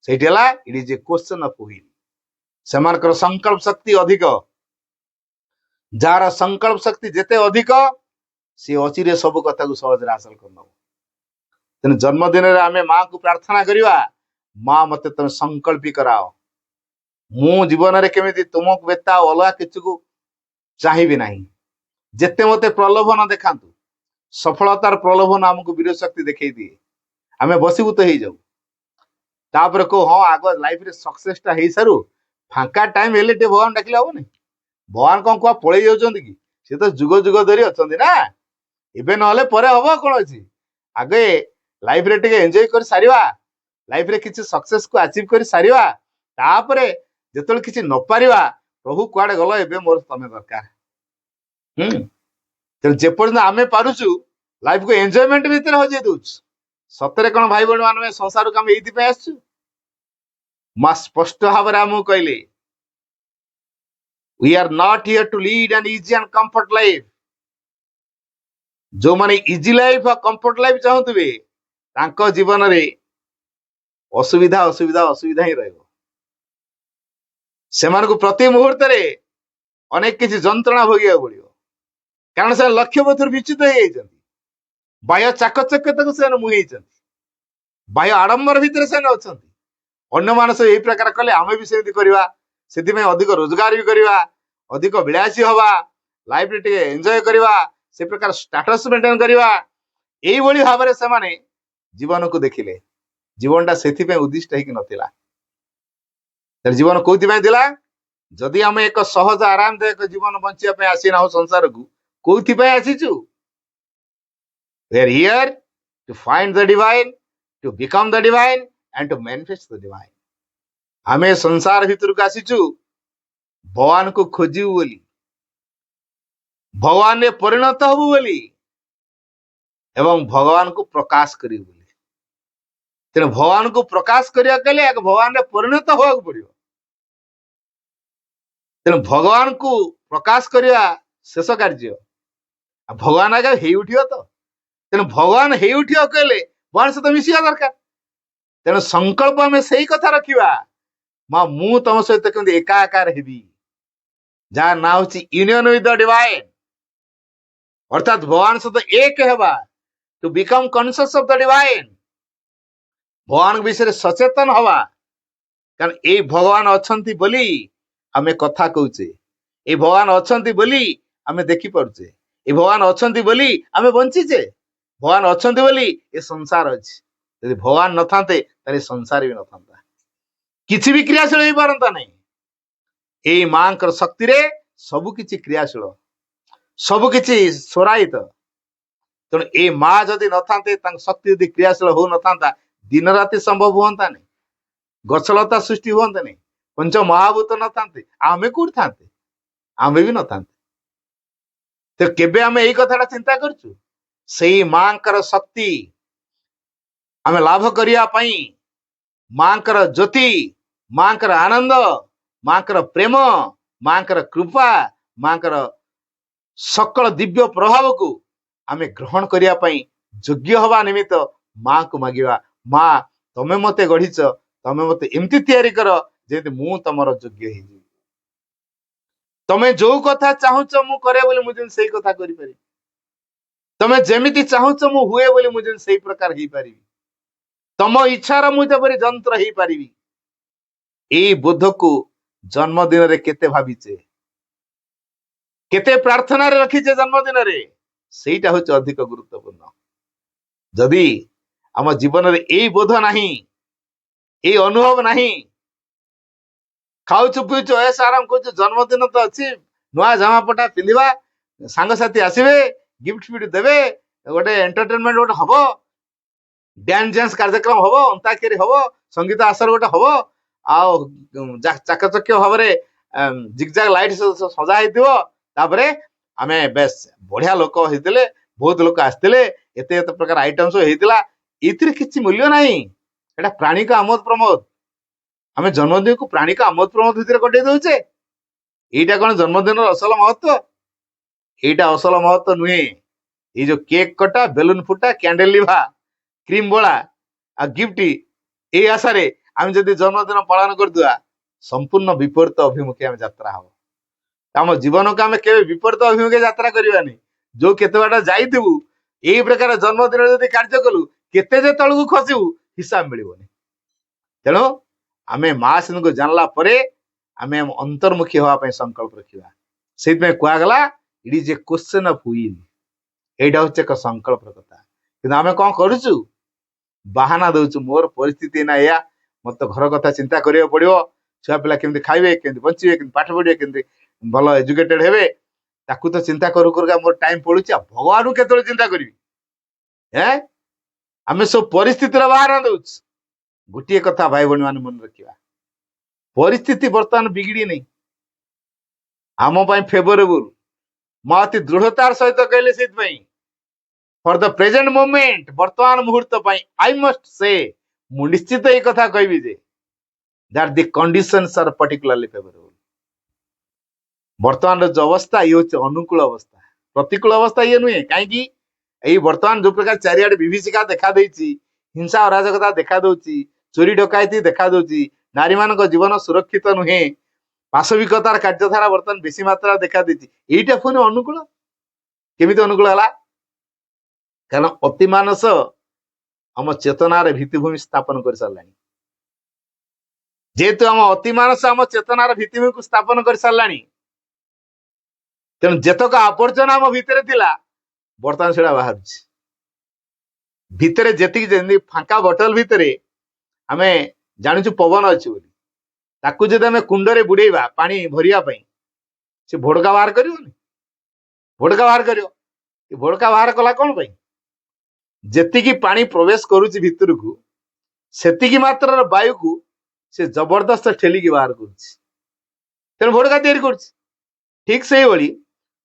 ସେଇଠି ହେଲା ଇଟ୍ is a question of will. ସେମାନଙ୍କର ସଂକଳ୍ପ ଶକ୍ତି ଅଧିକ। ଯାହାର ସଂକଳ୍ପ ଶକ୍ତି ଯେତେ ଅଧିକ, ସେ ଅଚିରେ ସବୁ କଥାକୁ ସହଜରେ ହାସଲ କରିନେବ। ତେଣୁ ଜନ୍ମଦିନରେ ଆମେ ମାଙ୍କୁ ପ୍ରାର୍ଥନା କରିବା, ମା ମତେ ତମେ ସଂକଳ୍ପୀ କରାଅ, ମୁଁ ଜୀବନରେ କେମିତି ତୁମକୁ ବ୍ୟତୀତ ଆଉ ଅଲଗା কিছুକୁ ଚାହିଁବି ନାହିଁ। ଯେତେ ମତେ ପ୍ରଲୋଭନ ଦେଖାନ୍ତୁ, ସଫଳତାର ପ୍ରଲୋଭନ ଆମକୁ ବିରୋଧ ଶକ୍ତି ଦେଖେଇ ଦିଏ, ଆମେ ବଶୀଭୂତ ହେଇଯାଉ। ତାପରେ କହୁ ହଁ ଆଗ ଲାଇଫରେ ସକ୍ସେସଟା ହେଇସାରୁ, ଫାଙ୍କା ଟାଇମ ହେଲେ ଟିକେ ଭଗବାନ ଡାକିଲେ ହବନି। ଭଗବାନ କଣ କୁଆ ପଳେଇ ଯାଉଛନ୍ତି କି? ସେ ତ ଯୁଗ ଧରି ଅଛନ୍ତି ନା, ଏବେ ନହେଲେ ପରେ ହବ, କଣ ଅଛି? ଆଗେ ଲାଇଫରେ ଟିକେ ଏନ୍ଜୟ କରି ସାରିବା, ଲାଇଫରେ କିଛି ସକ୍ସେସକୁ ଆଚିଭ କରି ସାରିବା, ତାପରେ ଯେତେବେଳେ କିଛି ନ ପାରିବା, ପ୍ରଭୁ କୁଆଡେ ଗଲ, ଏବେ ମୋର ତମେ ଦରକାର। ତେଣୁ ଯେପର୍ଯ୍ୟନ୍ତ ଆମେ ପାରୁଛୁ ଲାଇଫକୁ ଏନ୍ଜୟମେଣ୍ଟ ଭିତରେ ହଜେଇ ଦଉଛୁ। ସତରେ କଣ ଭାଇ ଭଉଣୀ ମାନେ ସଂସାରକୁ ଆମେ ଏଇଥିପାଇଁ ଆସିଛୁ? ମା ସ୍ପଷ୍ଟ ଭାବରେ ଆମକୁ କହିଲେ, we are not here to lead an easy and comfort life. जो माने इजी लाइफ और कंफर्ट लाइफ चाहूथिबे तांको जीवन रे असुविधा असुविधा असुविधा ही रहइबो। सेमान को प्रति मुहूर्त रे अनेक किसी जंत्रणा भोगिया पड़ियो, कारण से लक्ष्य पथर विच्युत हो जाइछन्ति। बाह्य चाकचक्यता को से मुहेइछन्ति, बाह्य आडंबर भितर से अछन्ति। अन्य मानस यही प्रकार कले आमे भी सेमति करबा, सेति में अधिक रोजगार भी करबा, अधिक विलासी हवा, लाइफ रे टे एंजॉय करबा, से प्रकार स्टेटस मेंटेन करबा। एई भली भाबरे से माने जीवन को देखिले। जीवनटा सेति पे उद्दिष्ट हेकि नथिला। तर जीवन कोथि पे दिला? जदि आमे एक सहज आरामदायक जीवन बंचिया पे आसी ना संसार को, कोथि पे आसीचु? We are here to find the divine, to become the divine and to manifest the divine. आमे संसार भितर को आसीचु भगवान को खोजिबु बोली, भगवान ने परिणत हबु बोली एवं भगवान को प्रकाश करिबु बोली। तेणु भगवान को प्रकाश करिया कले एक भगवान ने परिणत होबाक पड़ियो। तेणु भगवान को प्रकाश करिया शेष कार्य। भगवान आगे हेई उठियो तो, तेणु भगवान हेई उठियो कले भगवान सहित मिसिया दरकार। तेणु संकल्प आम से कथा रखा माँ मु तुम सहित केमती एकाकार हेबी, जहाँ ना हूँ यूनियन विथ द डिवाइन, अर्थात भगवान सहित एक हेबा, to become conscious of the divine, भगवान विषय सचेतन हवा। कारण ये भगवान अच्छी बोली आमे कथा कहचे, ये भगवान अच्छी बोली आमे देखि पारुचे, ये भगवान अच्छी बोली आमे बंचीचे, भगवान अच्छी बोली ये संसार अच्छी। यदि भगवान न थाते तारे संसार भी न थांता, किछि भी क्रियाशील हो पारंता नहीं। ए मां कर शक्ति रे सबु किछि क्रियाशील, सबु किछि स्वरायित। तेणु ए मां जदि न थांते, तांक शक्ति यदि क्रियाशील हो न थांता, दिन राति संभव होता नहीं, गछलता सृष्टि होता नहीं, पंच महाभूत न थांते, आमे कोठ थांते, आमे भी न थांते। तो केबे आमे एई कथाटा चिंता करछु? सेई मां कर शक्ति आमे लाभ करिया पई, मां कर ज्योति, मां कर आनंद, मां कर प्रेम, मां कर कृपा, मां कर सकल दिव्य प्रभाव को आमे ग्रहण करिया पई योग्य हवा निमित्त मां को मागिवा। मां तमे मते गढ़ीच, तमे मते एमती तैयारी कर जेते मु तमर योग्य हे। तमे जो कथा चाहुच मु करे बोली मुझे सेई कथा करि पारि, तमे जेमिति चाहुच मु हुए बोली मुझे सेई प्रकार हे पारि, तम इच्छार मुझे परि जंत्र हे पारिबी। एई बोध को जन्मदिन रे केते भाबिचे, केते प्रार्थना रे रखीचे जन्मदिन रे, सेईटा होचे अधिक गुरुत्वपूर्ण। जदि आम जीवन रे एई बोध नाही, एई अनुभव नाही, खाउछु पिउछु ऐस आराम करछु, जन्मदिन तो अछि, नुआ जामा पटा पिंधिबा, सांग साथी आसीबे, गिफ्ट फिट देबे, गोटे एंटरटेनमेंट गोटे हबो, डांस कार्यक्रम हबो, अंताक्षरी हबो, संगीत आसर गोटे हबो, आ चाकचक्य भाव जिगजाग लाइट सजा हेतिबो। तापरे आमे बेस बढ़िया लोक हेतिले, बहुत लोक आस्तिले, एते एते प्रकार आइटम सब हेतिला। इथिरे किछि मूल्य नाही, एटा प्राणी का आमोद प्रमोद। आमे जन्मदिन को प्राणी का आमोद प्रमोद भितर कटे दउचे। एटा कोन जन्मदिन असल महत्व? एटा असल महत्व नुहे। ये जो केक कटा, बेलून फुटा, कैंडल लिभा, क्रीम बोला आ गिफ्ट, ए आशा रे आम जदि जन्मदिन पालन कर दुआ, संपूर्ण विपरीत अभिमुखे आम यात्रा हम। आम जीवन को आम के विपरीत अभिमुखे यात्रा करवानी। जो केते बाटा जाइथिबु, एई प्रकार जन्मदिन जदि कार्य कलु, केते जे तळकु खसिबु हिसाब मिलिबोनी। तेणु आमे मासिन को जानला परे आमे अंतर्मुखी होवा पय संकल्प रखिबा। सेति में कुआ गला, it is a question of will. एटा होचे एक संकल्प कथा। किंतु आमे कोन करूछु? बाहाना दउछु, मोर परिस्थिति ना या, मत घर कथा चिंता करियो पड़ियो, छुआ पिला केमती खाइबे, केमती बचिबे, केमती पाठ पढ़िबे, केमती भलो एजुकेटेड हेबे, ताकू तो चिंता करू करूका मोर टाइम पड़ुछि। भगवान को केतले चिंता करिवि? हैं आमे सब परिस्थिति रे बाहाना दउछु। गोटिए कथा भाई बहन मान मन रखिबा, परिस्थिति वर्तमान बिगड़ी नहीं, आम पाई फेवरेबल। मां अति दृढ़तार सहित कहले सेति पई, फॉर द प्रेजेंट मोमेंट, वर्तमान मुहूर्त पाई आई मस्ट से, मु निश्चित ए कथा कहबी जे that the conditions are particularly favourable. वर्तमान जो अवस्था ये होचे अनुकूल अवस्था, प्रतिकूल अवस्था ये नुहे। काहेकि ଏଇ ବର୍ତ୍ତମାନ ଯୋଉ ପ୍ରକାର ଚାରିଆଡେ ବିଭୀଷିକା ଦେଖା ଦେଇଛି, ହିଂସା ଅରାଜକତା ଦେଖା ଦଉଛି, ଚୋରି ଡକାୟତି ଦେଖା ଦଉଛି, ନାରୀ ମାନଙ୍କ ଜୀବନ ସୁରକ୍ଷିତ ନୁହେଁ, ପାଶବିକତାର କାର୍ଯ୍ୟଧାରା ବର୍ତ୍ତମାନ ବେଶୀ ମାତ୍ରାରେ ଦେଖା ଦେଇଛି, ଏଇଟା ପୁଣି ଅନୁକୂଳ କେମିତି ଅନୁକୂଳ ହେଲା? କାରଣ ଅତିମାନସ ଆମ ଚେତନାର ଭିତ୍ତିଭୂମି ସ୍ଥାପନ କରିସାରିଲାଣି। ଯେହେତୁ ଆମ ଅତିମାନସ ଆମ ଚେତନାର ଭିତ୍ତିଭୂମିକୁ ସ୍ଥାପନ କରିସାରିଲାଣି, ତେଣୁ ଯେତକ ଆବର୍ଜନା ଆମ ଭିତରେ ଥିଲା ବର୍ତ୍ତମାନ ସେଟା ବାହାରୁଛି। ଭିତରେ ଯେତିକି ଯେମିତି ଫାଙ୍କା ବୋଟଲ ଭିତରେ ଆମେ ଜାଣିଛୁ ପବନ ଅଛି ବୋଲି, ତାକୁ ଯଦି ଆମେ କୁଣ୍ଡରେ ବୁଡେଇବା ପାଣି ଭରିବା ପାଇଁ, ସେ ଭୋଡକା ବାହାର କରିବନି? ଭୋଡକା ବାହାର କରିବ। ଏ ଭୋଡକା ବାହାର କଲା କଣ ପାଇଁ? ଯେତିକି ପାଣି ପ୍ରବେଶ କରୁଛି ଭିତରକୁ ସେତିକି ମାତ୍ରାର ବାୟୁକୁ ସେ ଜବରଦସ୍ତ ଠେଲିକି ବାହାର କରୁଛି, ତେଣୁ ଭୋଡକା ତିଆରି କରୁଛି। ଠିକ ସେଇଭଳି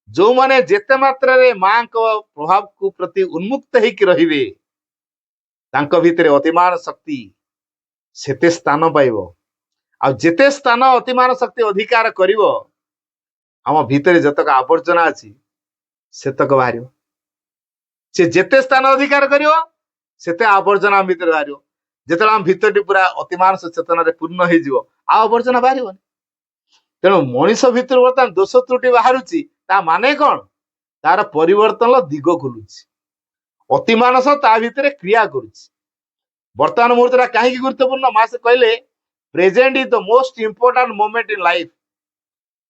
ଯୋଉମାନେ ଯେତେ ମାତ୍ରାରେ ମାଙ୍କ ପ୍ରଭାବକୁ ପ୍ରତି ଉନ୍ମୁକ୍ତ ହେଇକି ରହିବେ, ତାଙ୍କ ଭିତରେ ଅତିମାନ ଶକ୍ତି ସେତେ ସ୍ଥାନ ପାଇବ। ଆଉ ଯେତେ ସ୍ଥାନ ଅତିମାନ ଶକ୍ତି ଅଧିକାର କରିବ, ଆମ ଭିତରେ ଯେତକ ଆବର୍ଜନା ଅଛି ସେତକ ବାହାରିବ। ସେ ଯେତେ ସ୍ଥାନ ଅଧିକାର କରିବ ସେତେ ଆବର୍ଜନା ଆମ ଭିତରେ ବାହାରିବ। ଯେତେବେଳେ ଆମ ଭିତରଟି ପୁରା ଅତିମାନସ ଚେତନାରେ ପୂର୍ଣ୍ଣ ହେଇଯିବ, ଆଉ ଆବର୍ଜନା ବାହାରିବନି। ତେଣୁ ମଣିଷ ଭିତରୁ ବର୍ତ୍ତମାନ ଦୋଷ ତ୍ରୁଟି ବାହାରୁଛି, ତା ମାନେ କଣ? ତାର ପରିବର୍ତ୍ତନର ଦିଗ ଖୋଲୁଛି। ଅତିମାନସ ତା ଭିତରେ କ୍ରିୟା କରୁଛି। ବର୍ତ୍ତମାନ ମୁହୂର୍ତ୍ତଟା କାହିଁକି ଗୁରୁତ୍ୱପୂର୍ଣ୍ଣ? ମାସେ କହିଲେ present is the most important moment in life.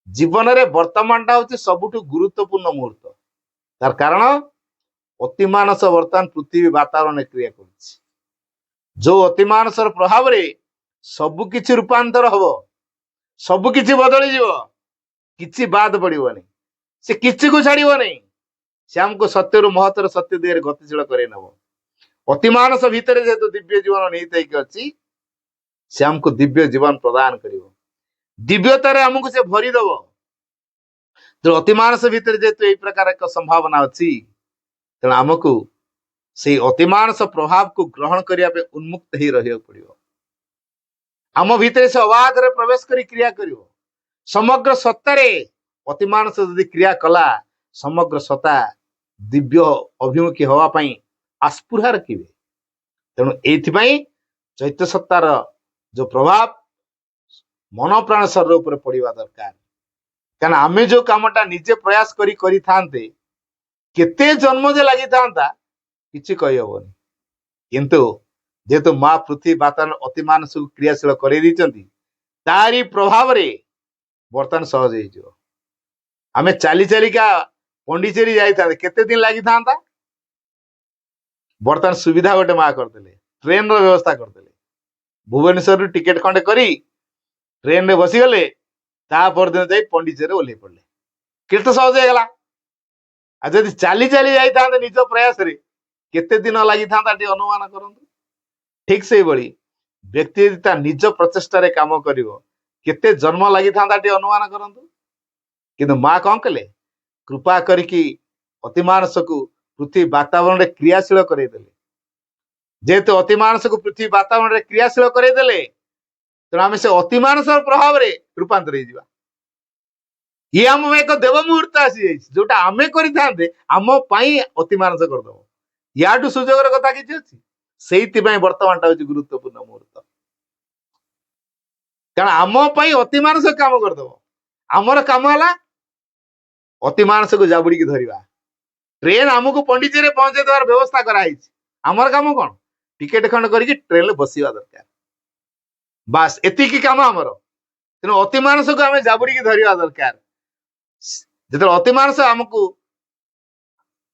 ଜୀବନରେ ବର୍ତ୍ତମାନଟା ହଉଛି ସବୁଠୁ ଗୁରୁତ୍ୱପୂର୍ଣ୍ଣ ମୁହୂର୍ତ୍ତ। ତାର କାରଣ ଅତିମାନସ ବର୍ତ୍ତମାନ ପୃଥିବୀ ବାତାବରଣରେ କ୍ରିୟା କରୁଛି। ଯୋଉ ଅତିମାନସର ପ୍ରଭାବରେ ସବୁକିଛି ରୂପାନ୍ତର ହବ, ସବୁକିଛି ବଦଳିଯିବ, କିଛି ବାଦ ପଡିବନି, ସେ କିଛିକୁ ଛାଡିବନି। ସେ ଆମକୁ ସତ୍ୟରୁ ମହତ୍ତର ସତ୍ୟ ଦିଗରେ ଗତିଶୀଳ କରେଇ ନବ। ଅତିମାନସ ଭିତରେ ଯେହେତୁ ଦିବ୍ୟ ଜୀବନ ନିହିତ ହେଇକି ଅଛି, ସେ ଆମକୁ ଦିବ୍ୟ ଜୀବନ ପ୍ରଦାନ କରିବ, ଦିବ୍ୟତାରେ ଆମକୁ ସେ ଭରିଦବ। ତେଣୁ ଅତିମାନସ ଭିତରେ ଯେହେତୁ ଏଇ ପ୍ରକାର ଏକ ସମ୍ଭାବନା ଅଛି, ତେଣୁ ଆମକୁ ସେଇ ଅତିମାନସ ପ୍ରଭାବକୁ ଗ୍ରହଣ କରିବା ପାଇଁ ଉନ୍ମୁକ୍ତ ହେଇ ରହିବାକୁ ପଡିବ। ଆମ ଭିତରେ ସେ ଅବାଧରେ ପ୍ରବେଶ କରି କ୍ରିୟା କରିବ। ସମଗ୍ର ସତ୍ତାରେ ଅତିମାନସ ଯଦି କ୍ରିୟା କଲା, ସମଗ୍ର ସତ୍ତା ଦିବ୍ୟ ଅଭିମୁଖୀ ହବା ପାଇଁ ଆସ୍ପୃହା ରଖିବେ। ତେଣୁ ଏଇଥିପାଇଁ ଚୈତ୍ୟ ସତ୍ତାର ଯୋଉ ପ୍ରଭାବ ମନ ପ୍ରାଣ ଶରୀର ଉପରେ ପଡିବା ଦରକାର। କାରଣ ଆମେ ଯୋଉ କାମଟା ନିଜେ ପ୍ରୟାସ କରି କରିଥାନ୍ତେ, କେତେ ଜନ୍ମ ଯେ ଲାଗିଥାନ୍ତା କିଛି କହିହବନି। କିନ୍ତୁ ଯେହେତୁ ମା ପୃଥିବୀ ବାତାବରଣ ଅତିମାନସକୁ କ୍ରିୟାଶୀଳ କରେଇ ଦେଇଛନ୍ତି, ତାରି ପ୍ରଭାବରେ ବର୍ତ୍ତମାନ ସହଜ ହେଇଯିବ। ଆମେ ଚାଲି ଚାଲିକା ପଣ୍ଡିଚେରୀ ଯାଇଥାନ୍ତେ, କେତେ ଦିନ ଲାଗିଥାନ୍ତା? ବର୍ତ୍ତମାନ ସୁବିଧା ଗୋଟେ ମା କରିଦେଲେ, ଟ୍ରେନର ବ୍ୟବସ୍ଥା କରିଦେଲେ। ଭୁବନେଶ୍ୱରରୁ ଟିକେଟ ଖଣ୍ଡେ କରି ଟ୍ରେନରେ ବସିଗଲେ, ତା ପରଦିନ ଯାଇ ପଣ୍ଡିଚେରୀରେ ଓହ୍ଲେଇ ପଡିଲେ, କେତେ ସହଜ ହେଇଗଲା। ଆଉ ଯଦି ଚାଲି ଚାଲି ଯାଇଥାନ୍ତେ ନିଜ ପ୍ରୟାସରେ, କେତେ ଦିନ ଲାଗିଥାନ୍ତା ଟିକେ ଅନୁମାନ କରନ୍ତୁ। ଠିକ ସେଇଭଳି ବ୍ୟକ୍ତି ଯଦି ତା ନିଜ ପ୍ରଚେଷ୍ଟାରେ କାମ କରିବ, କେତେ ଜନ୍ମ ଲାଗିଥାନ୍ତା ଟିକେ ଅନୁମାନ କରନ୍ତୁ। କିନ୍ତୁ ମା କଣ କଲେ? କୃପା କରିକି ଅତିମାନସକୁ ପୃଥିବୀ ବାତାବରଣରେ କ୍ରିୟାଶୀଳ କରେଇଦେଲେ। ଯେହେତୁ ଅତିମାନସକୁ ପୃଥିବୀ ବାତାବରଣରେ କ୍ରିୟାଶୀଳ କରେଇଦେଲେ, ତେଣୁ ଆମେ ସେ ଅତିମାନସର ପ୍ରଭାବରେ ରୂପାନ୍ତର ହେଇଯିବା। ଇଏ ଆମ ଏକ ଦେବ ମୁହୂର୍ତ୍ତ ଆସିଯାଇଛି, ଯୋଉଟା ଆମେ କରିଥାନ୍ତେ ଆମ ପାଇଁ ଅତିମାନସ କରିଦବ। ୟାଠୁ ସୁଯୋଗର କଥା କିଛି ଅଛି? ସେଇଥିପାଇଁ ବର୍ତ୍ତମାନଟା ହଉଛି ଗୁରୁତ୍ୱପୂର୍ଣ୍ଣ ମୁହୂର୍ତ୍ତ। କାରଣ ଆମ ପାଇଁ ଅତିମାନସ କାମ କରିଦବ। ଆମର କାମ ହେଲା ଅତିମାନସକୁ ଜାବୁଡିକି ଧରିବା। ଟ୍ରେନ ଆମକୁ ପଣ୍ଡିଚେରୀରେ ପହଞ୍ଚେଇ ଦେବାର ବ୍ୟବସ୍ଥା କରାହେଇଛି। ଆମର କାମ କଣ? ଟିକେଟ ଖଣ୍ଡ କରିକି ଟ୍ରେନରେ ବସିବା ଦରକାର, ବାସ୍ ଏତିକି କାମ ଆମର। ତେଣୁ ଅତିମାନସକୁ ଆମେ ଜାବୁଡିକି ଧରିବା ଦରକାର। ଯେତେବେଳେ ଅତିମାନସ ଆମକୁ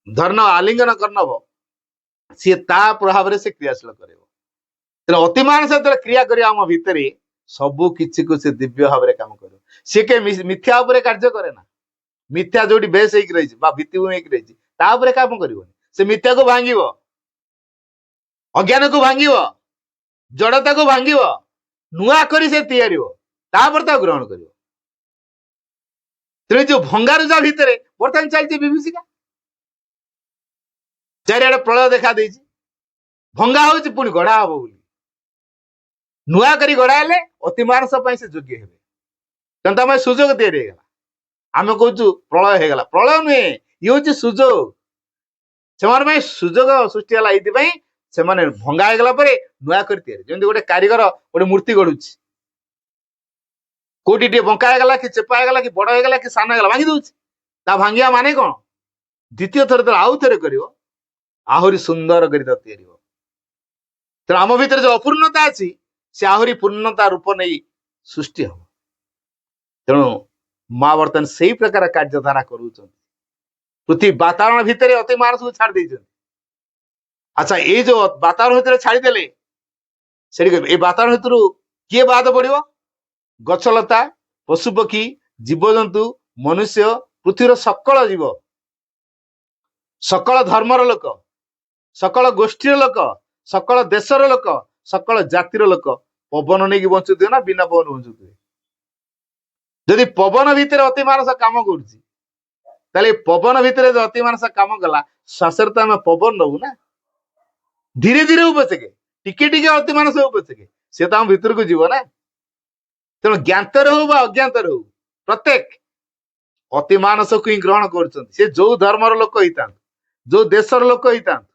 ଧର୍ନ ଆଲିଙ୍ଗନ କରିନବ, ସିଏ ତା ପ୍ରଭାବରେ ସେ କ୍ରିୟାଶୀଳ କରିବ। ତେଣୁ ଅତିମାନସ ଯେତେବେଳେ କ୍ରିୟା କରିବ ଆମ ଭିତରେ, ସବୁ କିଛିକୁ ସେ ଦିବ୍ୟ ଭାବରେ କାମ କରିବ। ସିଏ କେ ମିଥ୍ୟା ଉପରେ କାର୍ଯ୍ୟ କରେ ନା। ମିଥ୍ୟା ଯୋଉଠି ବେଶ ହେଇକି ରହିଛି ବା ଭିତ୍ତିଭୂମି ହେଇକି ରହିଛି, ତା ଉପରେ କାମ କରିବନି। ସେ ମିଥ୍ୟାକୁ ଭାଙ୍ଗିବ, ଅଜ୍ଞାନକୁ ଭାଙ୍ଗିବ, ଜଡତାକୁ ଭାଙ୍ଗିବ, ନୂଆ କରି ସେ ତିଆରିବ, ତାପରେ ତାକୁ ଗ୍ରହଣ କରିବ। ତେଣୁ ଯୋଉ ଭଙ୍ଗାରୁଜା ଭିତରେ ବର୍ତ୍ତମାନ ଚାଲିଛି ବିଭୀଷିକା। ଚାରିଆଡେ ପ୍ରଳୟ ଦେଖା ଦେଇଛି, ଭଙ୍ଗା ହଉଛି ପୁଣି ଗଢା ହବ ବୋଲି। ନୂଆ କରି ଗଢା ହେଲେ ଅତିମାନସ ପାଇଁ ସେ ଯୋଗ୍ୟ ହେବେ। ତେଣୁ ତା ପାଇଁ ସୁଯୋଗ ତିଆରି ହେଇଗଲା। ଆମେ କହୁଛୁ ପ୍ରଳୟ ହେଇଗଲା, ପ୍ରଳୟ ନୁହେଁ, ଇଏ ହଉଛି ସୁଯୋଗ। ସେମାନଙ୍କ ପାଇଁ ସୁଯୋଗ ସୃଷ୍ଟି ହେଲା। ଏଇଥିପାଇଁ ସେମାନେ ଭଙ୍ଗା ହେଇଗଲା ପରେ ନୂଆ କରି ତିଆରି, ଯେମିତି ଗୋଟେ କାରିଗର ଗୋଟେ ମୂର୍ତ୍ତି ଗଢୁଛି, କୋଉଠି ଟିକେ ବଙ୍କା ହେଇଗଲା କି ଚେପା ହେଇଗଲା କି ବଡ ହେଇଗଲା କି ସାନ ହେଇଗଲା ଭାଙ୍ଗି ଦଉଛି। ତା ଭାଙ୍ଗିବା ମାନେ କଣ? ଦ୍ୱିତୀୟ ଥର ଯେତେବେଳେ ଆଉ ଥରେ କରିବ ଆହୁରି ସୁନ୍ଦର କରି ତାକୁ ତିଆରି ହବ। ତେଣୁ ଆମ ଭିତରେ ଯୋଉ ଅପୂର୍ଣ୍ଣତା ଅଛି ସେ ଆହୁରି ପୂର୍ଣ୍ଣତା ରୂପ ନେଇ ସୃଷ୍ଟି ହବ। ତେଣୁ ମା ବର୍ତ୍ତମାନ ସେଇ ପ୍ରକାର କାର୍ଯ୍ୟଧାରା କରୁଛନ୍ତି। ପୃଥିବୀ ବାତାବରଣ ଭିତରେ ଅତି ମାନସକୁ ଛାଡି ଦେଇଛନ୍ତି। ଆଚ୍ଛା, ଏଇ ଯୋଉ ବାତାବରଣ ଭିତରେ ଛାଡିଦେଲେ ସେଠି ଏଇ ବାତାବରଣ ଭିତରୁ କିଏ ବାଦ ପଡିବ? ଗଛଲତା, ପଶୁପକ୍ଷୀ, ଜୀବଜନ୍ତୁ, ମନୁଷ୍ୟ, ପୃଥିବୀର ସକଳ ଜୀବ, ସକଳ ଧର୍ମର ଲୋକ, ସକଳ ଗୋଷ୍ଠୀର ଲୋକ, ସକଳ ଦେଶର ଲୋକ, ସକଳ ଜାତିର ଲୋକ ପବନ ନେଇକି ବଞ୍ଚୁଥିବେ ନା ବିନା ପବନ ବଞ୍ଚୁଥିବେ? ଯଦି ପବନ ଭିତରେ ଅତି ମାନସ କାମ କରୁଛି, ତାହେଲେ ପବନ ଭିତରେ ଯଦି ଅତି ମାନସ କାମ କଲା, ଶ୍ୱାସରେ ତ ଆମେ ପବନ ନବୁ ନା। ଧୀରେ ଧୀରେ ହଉ ପଛକେ, ଟିକେ ଟିକେ ଅତି ମାନସ ହଉ ପଛକେ, ସେ ତ ଆମ ଭିତରକୁ ଯିବ ନା। ତେଣୁ ଜ୍ଞାତରେ ହଉ ବା ଅଜ୍ଞାତରେ ହଉ, ପ୍ରତ୍ୟେକ ଅତି ମାନସକୁ ହିଁ ଗ୍ରହଣ କରୁଛନ୍ତି। ସେ ଯୋଉ ଧର୍ମର ଲୋକ ହେଇଥାନ୍ତି, ଯୋଉ ଦେଶର ଲୋକ ହେଇଥାନ୍ତି,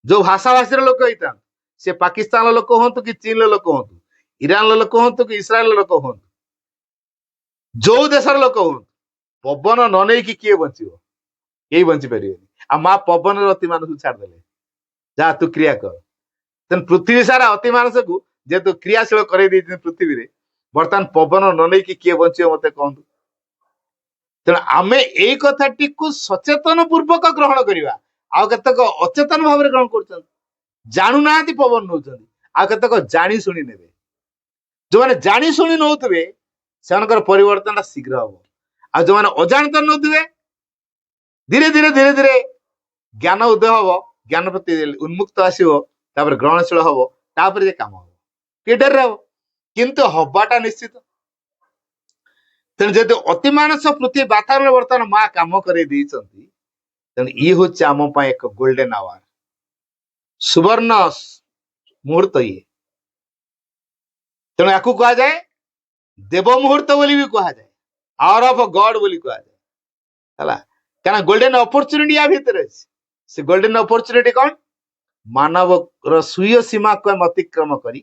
ଯୋଉ ଭାଷାଭାଷୀର ଲୋକ ହେଇଥାନ୍ତି, ସେ ପାକିସ୍ତାନର ଲୋକ ହୁଅନ୍ତୁ କି ଚୀନର ଲୋକ ହୁଅନ୍ତୁ, ଇରାନର ଲୋକ ହୁଅନ୍ତୁ କି ଇସ୍ରାଏଲର ଲୋକ ହୁଅନ୍ତୁ, ଯୋଉ ଦେଶର ଲୋକ ହୁଅନ୍ତୁ, ପବନ ନ ନେଇକି କିଏ ବଞ୍ଚିବ? କେହି ବଞ୍ଚି ପାରିବେନି। ଆଉ ମା ପବନର ଅତି ମାନସକୁ ଛାଡ଼ିଦେଲେ, ଯାହା ତୁ କ୍ରିୟା କର। ତେଣୁ ପୃଥିବୀ ସାରା ଅତି ମାନସକୁ ଯେହେତୁ କ୍ରିୟାଶୀଳ କରେଇ ଦେଇଛନ୍ତି ପୃଥିବୀରେ, ବର୍ତ୍ତମାନ ପବନ ନ ନେଇକି କିଏ ବଞ୍ଚିବ ମତେ କହନ୍ତୁ? ତେଣୁ ଆମେ ଏଇ କଥାଟିକୁ ସଚେତନ ପୂର୍ବକ ଗ୍ରହଣ କରିବା। ଆଉ କେତେକ ଅଚେତନ ଭାବରେ ଗ୍ରହଣ କରୁଛନ୍ତି, ଜାଣୁନାହାନ୍ତି ପବନ ନଉଛନ୍ତି। ଆଉ କେତେକ ଜାଣି ଶୁଣି ନେବେ। ଯୋଉମାନେ ଜାଣି ଶୁଣି ନଉଥିବେ ସେମାନଙ୍କର ପରିବର୍ତ୍ତନଟା ଶୀଘ୍ର ହବ। ଆଉ ଯୋଉମାନେ ଅଜାଣତ ନଉଥିବେ ଧୀରେ ଧୀରେ ଧୀରେ ଧୀରେ ଜ୍ଞାନ ଉଦୟ ହବ, ଜ୍ଞାନ ପ୍ରତି ଉନ୍ମୁକ୍ତ ଆସିବ, ତାପରେ ଗ୍ରହଣଶୀଳ ହବ, ତାପରେ ଯେ କାମ ହବ ଟିକେ ଡେରିରେ ହବ, କିନ୍ତୁ ହବାଟା ନିଶ୍ଚିତ। ତେଣୁ ଯେହେତୁ ଅତି ମାନସ ପୃଥିବୀ ବାତାବରଣ ବର୍ତ୍ତମାନ ମା କାମ କରେଇ ଦେଇଛନ୍ତି, ତେଣୁ ଇଏ ହଉଛି ଆମ ପାଇଁ ଏକ ଗୋଲ୍ଡେନ ଆୱାର, ସୁବର୍ଣ୍ଣ ମୁହୂର୍ତ୍ତ ଇଏ। ତେଣୁ ୟାକୁ କୁହାଯାଏ ଦେବ ମୁହୂର୍ତ୍ତ ବୋଲି ବି କୁହାଯାଏ, ଆୱାର ଅଫ ଗଡ ବୋଲି କୁହାଯାଏ ହେଲା। କାରଣ ଗୋଲ୍ଡେନ ଅପରଚ୍ୟୁନିଟି ୟା ଭିତରେ ଅଛି। ସେ ଗୋଲ୍ଡେନ ଅପରଚ୍ୟୁନିଟି କଣ? ମାନବର ସ୍ୱୀୟ ସୀମାକୁ ଆମେ ଅତିକ୍ରମ କରି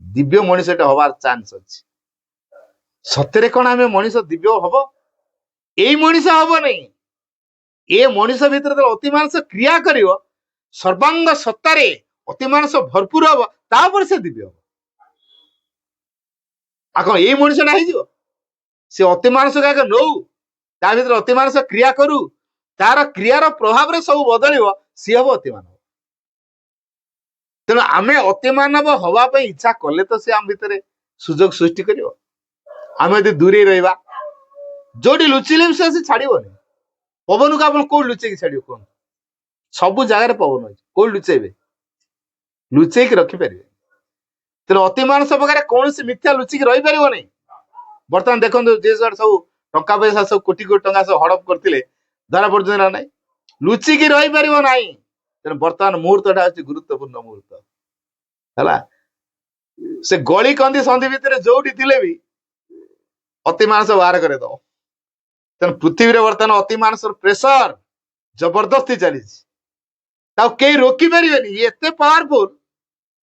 ଦିବ୍ୟ ମଣିଷଟେ ହବାର ଚାନ୍ସ ଅଛି। ସତରେ କଣ ଆମେ ମଣିଷ ଦିବ୍ୟ ହବ? ଏଇ ମଣିଷ ହବନି। ଏ ମଣିଷ ଭିତରେ ଯେତେବେଳେ ଅତି ମାନସ କ୍ରିୟା କରିବ, ସର୍ବାଙ୍ଗ ସତ୍ତାରେ ଅତି ମାନସ ଭରପୁର ହବ, ତାପରେ ସେ ଦିବ୍ୟ ହବ। ଆଉ କଣ ଏଇ ମଣିଷଟା ହେଇଯିବ? ସେ ଅତି ମାନସକୁ ଆଗ ନଉ, ତା ଭିତରେ ଅତି ମାନସ କ୍ରିୟା କରୁ, ତାର କ୍ରିୟାର ପ୍ରଭାବରେ ସବୁ ବଦଳିବ, ସିଏ ହବ ଅତି ମାନବ। ତେଣୁ ଆମେ ଅତି ମାନବ ହବା ପାଇଁ ଇଚ୍ଛା କଲେ ତ ସେ ଆମ ଭିତରେ ସୁଯୋଗ ସୃଷ୍ଟି କରିବ। ଆମେ ଯଦି ଦୂରେଇ ରହିବା, ଯୋଉଠି ଲୁଚିଲେ ବି ସେ ଆସି ଛାଡିବନି। ପବନକୁ ଆପଣ କୋଉଠି ଲୁଚେଇକି ଛାଡିବ କୁହନ୍ତୁ? ସବୁ ଜାଗାରେ ପବନ ଅଛି, କୋଉଠି ଲୁଚେଇବେ? ଲୁଚେଇକି ରଖିପାରିବେ। ତେଣୁ ଅତି ମାନସ ପାଖରେ କୌଣସି ମିଥ୍ୟା ଲୁଚିକି ରହିପାରିବନି। ବର୍ତ୍ତମାନ ଦେଖନ୍ତୁ, ଯେ ସବୁ ଟଙ୍କା ପଇସା ସବୁ କୋଟି କୋଟି ଟଙ୍କା ସବୁ ହଡପ କରିଥିଲେ, ଧରା ପଡୁଛନ୍ତି ନା ନାଇଁ? ଲୁଚିକି ରହିପାରିବ ନାହିଁ। ତେଣୁ ବର୍ତ୍ତମାନ ମୁହୂର୍ତ୍ତଟା ହଉଛି ଗୁରୁତ୍ୱପୂର୍ଣ୍ଣ ମୁହୂର୍ତ୍ତ ହେଲା। ସେ ଗଳି କନ୍ଦି ସନ୍ଧି ଭିତରେ ଯୋଉଠି ଥିଲେ ବି ଅତି ମାନସ ବାହାର କରିଦବ। ତେଣୁ ପୃଥିବୀରେ ବର୍ତ୍ତମାନ ଅତି ମାନସର ପ୍ରେସର ଜବରଦସ୍ତି ଚାଲିଛି, ତାକୁ କେହି ରୋକି ପାରିବେନି। ଏତେ ପାୱାରଫୁଲ,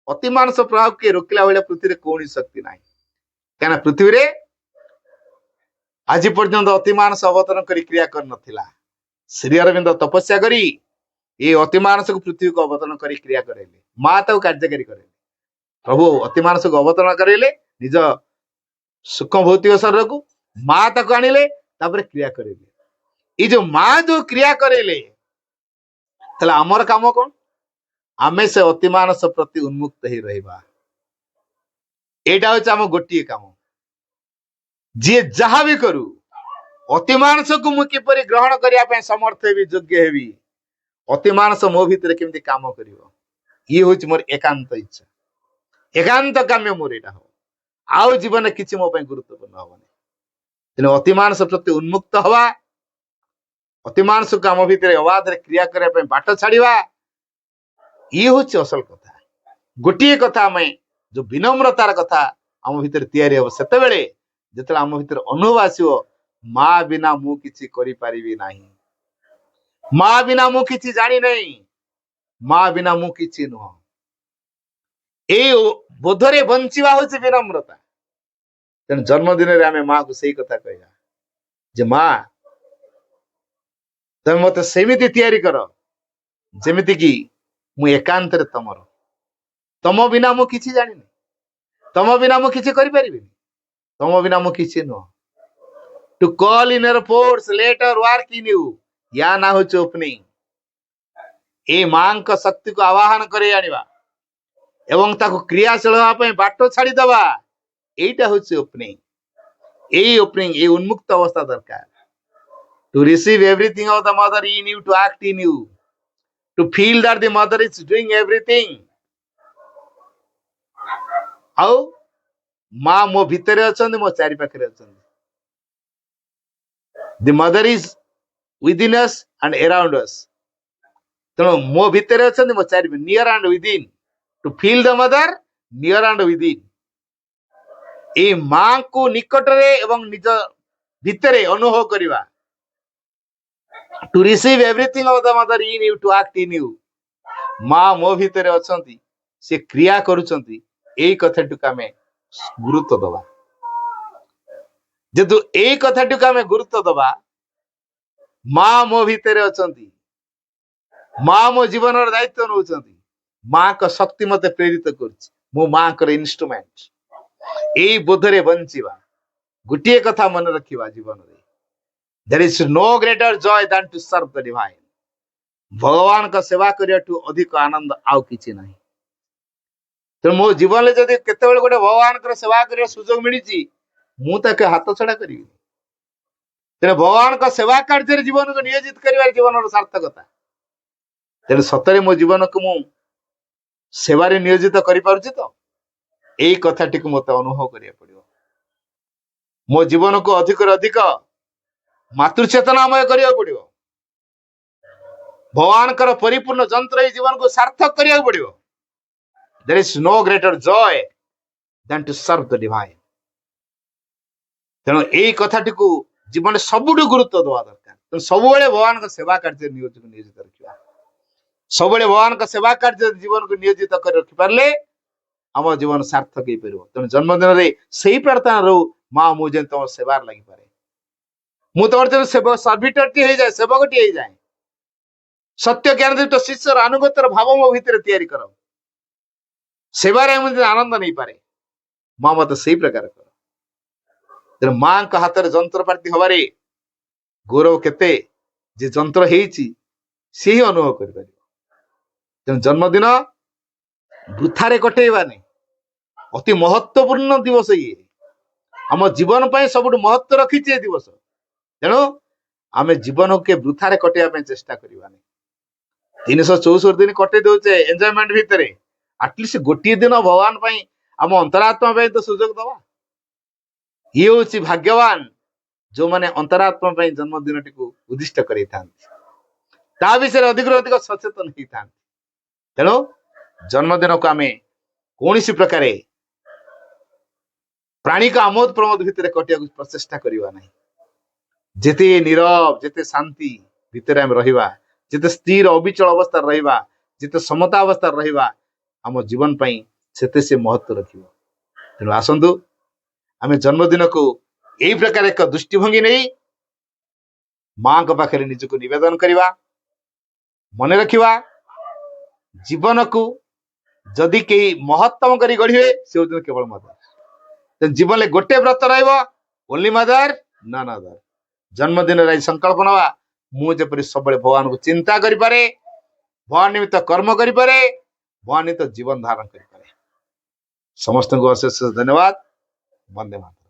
ଅତି ମାନସ ପ୍ରଭାବ କିଏ ରୋକିଲା ଭଳିଆ ପୃଥିବୀରେ କୌଣସି ଶକ୍ତି ନାହିଁ। କାହିଁକିନା ପୃଥିବୀରେ ଆଜି ପର୍ଯ୍ୟନ୍ତ ଅତି ମାନସ ଅବତରଣ କରି କ୍ରିୟା କରିନଥିଲା। ଶ୍ରୀ ଅରବିନ୍ଦ ତପସ୍ୟା କରି ଏ ଅତି ମାନସକୁ ପୃଥିବୀକୁ ଅବତରଣ କରି କ୍ରିୟା କରାଇଲେ, ମା ତାକୁ କାର୍ଯ୍ୟକାରୀ କରାଇଲେ। ପ୍ରଭୁ ଅତି ମାନସକୁ ଅବତରଣ କରାଇଲେ ନିଜ ସୂକ୍ଷ୍ମ ଭୌତିକ ଶରୀରକୁ, ମା ତାକୁ ଆଣିଲେ, ତାପରେ କ୍ରିୟା କରାଇଲେ। ଏଇ ଯୋଉ ମା ଯୋଉ କ୍ରିୟା କରାଇଲେ, ତାହେଲେ ଆମର କାମ କଣ? ଆମେ ସେ ଅତି ମାନସ ପ୍ରତି ଉନ୍ମୁକ୍ତ ହେଇ ରହିବା। ଏଇଟା ହଉଛି ଆମ ଗୋଟିଏ କାମ। ଯିଏ ଯାହା ବି କରୁ, ଅତି ମାନସକୁ ମୁଁ କିପରି ଗ୍ରହଣ କରିବା ପାଇଁ ସମର୍ଥ ହେବି, ଯୋଗ୍ୟ ହେବି, ଅତି ମାନସ ମୋ ଭିତରେ କେମିତି କାମ କରିବ, ଇଏ ହଉଛି ମୋର ଏକାନ୍ତ ଇଚ୍ଛା, ଏକାନ୍ତ କାମ୍ୟ ମୋର ଏଇଟା ହବ। ଆଉ ଜୀବନରେ କିଛି ମୋ ପାଇଁ ଗୁରୁତ୍ୱପୂର୍ଣ୍ଣ ହବନି। ତେଣୁ ଅତି ମାନସ ପ୍ରତି ଉନ୍ମୁକ୍ତ ହବା, ଅତି ମାନସକୁ ଆମ ଭିତରେ ଅବାଧରେ କ୍ରିୟା କରିବା ପାଇଁ ବାଟ ଛାଡିବା, ଇଏ ହଉଛି ଅସଲ କଥା। ଗୋଟିଏ କଥା, ଆମେ ଯୋଉ ବିନମ୍ରତାର କଥା ଆମ ଭିତରେ ତିଆରି ହବ ସେତେବେଳେ, ଯେତେବେଳେ ଆମ ଭିତରେ ଅନୁଭବ ଆସିବ ମା ବିନା ମୁଁ କିଛି କରିପାରିବି ନାହିଁ, ମା ବିନା ମୁଁ କିଛି ଜାଣି ନାହିଁ, ମା ବିନା ମୁଁ କିଛି ନୁହଁ। ଏଇ ବୋଧରେ ବଞ୍ଚିବା ହଉଛି ବିନମ୍ରତା। ତେଣୁ ଜନ୍ମଦିନରେ ଆମେ ମାକୁ ସେଇ କଥା କହିବା ଯେ ମା, ତମେ ମତେ ସେମିତି ତିଆରି କର ଯେମିତି କି ମୁଁ ଏକାନ୍ତରେ ତମର। ତମ ବିନା ମୁଁ କିଛି ଜାଣିନି, ତମ ବିନା ମୁଁ କିଛି କରିପାରିବିନି, ତମ ବିନା ମୁଁ କିଛି ନୁହଁ। To call in your force later work in you, ୟା ନା ହଉଛି ଓପନିଂ। ଏଇ ମାଙ୍କ ଶକ୍ତିକୁ ଆବାହନ କରି ଆଣିବା ଏବଂ ତାକୁ କ୍ରିୟାଶୀଳ ହେବା ପାଇଁ ବାଟ ଛାଡିଦବା, এইটা হচ্ছে ওপেনিং। এই ওপেনিং, এই উন্মুক্ত অবস্থা দরকার। To receive everything of the mother in you, to act in you, to feel that the mother is doing everything. ଆଉ ମା ମୋ ଭିତରେ ଅଛନ୍ତି, ମୋ ଚାରି ପାଖରେ ଅଛନ୍ତି। The mother is within us and around us. ତେଣୁ ମୋ ଭିତରେ ଅଛନ୍ତି, ମୋ ଚାରି, near and within. To feel the mother, near and within. এই ମାଙ୍କୁ ନିକଟରେ ଏବଂ ନିଜ ଭିତରେ ଅନୁଭବ କରିବା। To receive everything of the mother in you, to act in you. ମା ମୋ ଭିତରେ ଅଛନ୍ତି, ସେ କ୍ରିୟା କରୁଛନ୍ତି, এই କଥାଟିକୁ ଆମେ ଗୁରୁତ୍ୱ ଦବା। ଯେହେତୁ এই କଥାଟିକୁ ଆମେ ଗୁରୁତ୍ୱ ଦବା, ମା ମୋ ଭିତରେ ଅଛନ୍ତି, ମା ମୋ ଜୀବନର ଦାୟିତ୍ୱ ନେଉଛନ୍ତି, ମାଙ୍କ ଶକ୍ତି ମତେ ପ୍ରେରିତ କରୁଛି, ମୁଁ ମାଙ୍କର ଇନଷ୍ଟ୍ରୁମେଣ୍ଟ। এই ବୋଧରେ ବଞ୍ଚିବା। ଗୋଟିଏ କଥା ମନେ ରଖିବା ଜୀବନରେ, there is no greater joy than to serve the divine। ଭଗବାନଙ୍କ ସେବା କରିବାଠୁ ଅଧିକ ଆନନ୍ଦ ଆଉ କିଛି ନାହିଁ। ତେଣୁ ମୋ ଜୀବନରେ ଯଦି କେତେବେଳେ ଗୋଟେ ଭଗବାନଙ୍କର ସେବା କରିବାର ସୁଯୋଗ ମିଳିଛି, ମୁଁ ତାକୁ ହାତ ଛଡା କରିବି। ତେଣୁ ଭଗବାନଙ୍କ ସେବା କାର୍ଯ୍ୟରେ ଜୀବନକୁ ନିୟୋଜିତ କରିବାର ଜୀବନର ସାର୍ଥକତା। ତେଣୁ ସତରେ ମୋ ଜୀବନକୁ ମୁଁ ସେବାରେ ନିୟୋଜିତ କରିପାରୁଛି ତ, এই କଥାଟିକୁ ମତେ ଅନୁଭବ କରିବାକୁ ପଡିବ। ମୋ ଜୀବନକୁ ଅଧିକରୁ ଅଧିକ ମାତୃଚେତନାମୟ କରିବାକୁ ପଡିବ। ଭଗବାନଙ୍କର ପରିପୂର୍ଣ୍ଣ ଯନ୍ତ୍ର ଏଇ ଜୀବନକୁ ସାର୍ଥକ କରିବାକୁ ପଡିବ। There is no greater joy than to serve the divine। ତେଣୁ ଏଇ କଥାଟିକୁ ଜୀବନରେ ସବୁଠୁ ଗୁରୁତ୍ୱ ଦେବା ଦରକାର। ତେଣୁ ସବୁବେଳେ ଭଗବାନଙ୍କ ସେବା କାର୍ଯ୍ୟରେ ନିୟୋଜିତ ରଖିବା। ସବୁବେଳେ ଭଗବାନଙ୍କ ସେବା କାର୍ଯ୍ୟରେ ଜୀବନକୁ ନିୟୋଜିତ କରି ରଖିପାରିଲେ ଆମ ଜୀବନ ସାର୍ଥକ ହେଇପାରିବ। ତେଣୁ ଜନ୍ମଦିନରେ ସେଇ ପ୍ରାର୍ଥନା ରହୁ, ମା ମୁଁ ଯେମିତି ତମ ସେବାରେ ଲାଗିପାରେ, ମୁଁ ତମର ଯେମିତି ସର୍ଭିଟରଟି ହେଇଯାଏ, ସେବକଟି ହେଇଯାଏ। ସତ୍ୟ ଜ୍ଞାନ ଯୁକ୍ତ ଶିଷ୍ୟର ଆନୁଗତ୍ୟର ଭାବ ମୋ ଭିତରେ ତିଆରି କର, ସେବାରେ ମୁଁ ଆନନ୍ଦ ନେଇପାରେ, ମା ମତେ ସେଇ ପ୍ରକାର କର। ତେଣୁ ମାଙ୍କ ହାତରେ ଯନ୍ତ୍ରପାତି ହବାରେ ଗୌରବ କେତେ, ଯେ ଯନ୍ତ୍ର ହେଇଛି ସେ ହିଁ ଅନୁଭବ କରିପାରିବ। ତେଣୁ ଜନ୍ମଦିନ ବୃଥାରେ କଟେଇବାନି, ଅତି ମହତ୍ୱପୂର୍ଣ୍ଣ ଦିବସ ଇଏ, ଆମ ଜୀବନ ପାଇଁ ସବୁଠୁ ମହତ୍ୱ ରଖିଛି ଏ ଦିବସ। ତେଣୁ ଆମେ ଜୀବନକୁ କେ ବୃଥାରେ କଟେଇବା ପାଇଁ ଚେଷ୍ଟା କରିବାନି। 364 ଦିନ କଟେଇ ଦଉଛେ ଏନ୍ଜୟମେଣ୍ଟ ଭିତରେ, ଆଟଲିଷ୍ଟ ଗୋଟିଏ ଦିନ ଭଗବାନ ପାଇଁ, ଆମ ଅନ୍ତରାତ୍ମା ପାଇଁ ତ ସୁଯୋଗ ଦବା। ଇଏ ହଉଛି ଭାଗ୍ୟବାନ ଯୋଉମାନେ ଅନ୍ତରାତ୍ମା ପାଇଁ ଜନ୍ମଦିନଟିକୁ ଉଦ୍ଦିଷ୍ଟ କରିଥାନ୍ତି, ତା ବିଷୟରେ ଅଧିକରୁ ଅଧିକ ସଚେତନ ହେଇଥାନ୍ତି। ତେଣୁ ଜନ୍ମଦିନକୁ ଆମେ କୌଣସି ପ୍ରକାରେ ପ୍ରାଣିକ ଆମୋଦ ପ୍ରମୋଦ ଭିତରେ କଟିବାକୁ ପ୍ରଚେଷ୍ଟା କରିବା ନାହିଁ। ଯେତେ ନୀରବ, ଯେତେ ଶାନ୍ତି ଭିତରେ ଆମେ ରହିବା, ଯେତେ ସ୍ଥିର ଅବିଚଳ ଅବସ୍ଥାରେ ରହିବା, ଯେତେ ସମତା ଅବସ୍ଥାରେ ରହିବା, ଆମ ଜୀବନ ପାଇଁ ସେତେ ସେ ମହତ୍ଵ ରଖିବ। ତେଣୁ ଆସନ୍ତୁ ଆମେ ଜନ୍ମଦିନକୁ ଏଇ ପ୍ରକାର ଏକ ଦୃଷ୍ଟିଭଙ୍ଗୀ ନେଇ ମାଙ୍କ ପାଖରେ ନିଜକୁ ନିବେଦନ କରିବା। ମନେ ରଖିବା, ଜୀବନକୁ ଯଦି କେହି ମହତ୍ତମ କରି ଗଢିବେ, ସେ ହଉଛନ୍ତି କେବଳ ମଦର। ଜୀବନରେ ଗୋଟେ ବ୍ରତ ରହିବ, ଓନ୍ଲି ମଦର ନନ୍ ଅଦର। ଜନ୍ମଦିନରେ ଆଜି ସଂକଳ୍ପ ନେବା, ମୁଁ ଯେପରି ସବୁବେଳେ ଭଗବାନଙ୍କୁ ଚିନ୍ତା କରିପାରେ, ଭଗବାନ ନିମିତ୍ତ କର୍ମ କରିପାରେ, ଭଗବାନ ନିମିତ୍ତ ଜୀବନ ଧାରଣ କରିପାରେ। ସମସ୍ତଙ୍କୁ ଅଶେଷ ଧନ୍ୟବାଦ। ବନ୍ଦେ ମାତରମ୍।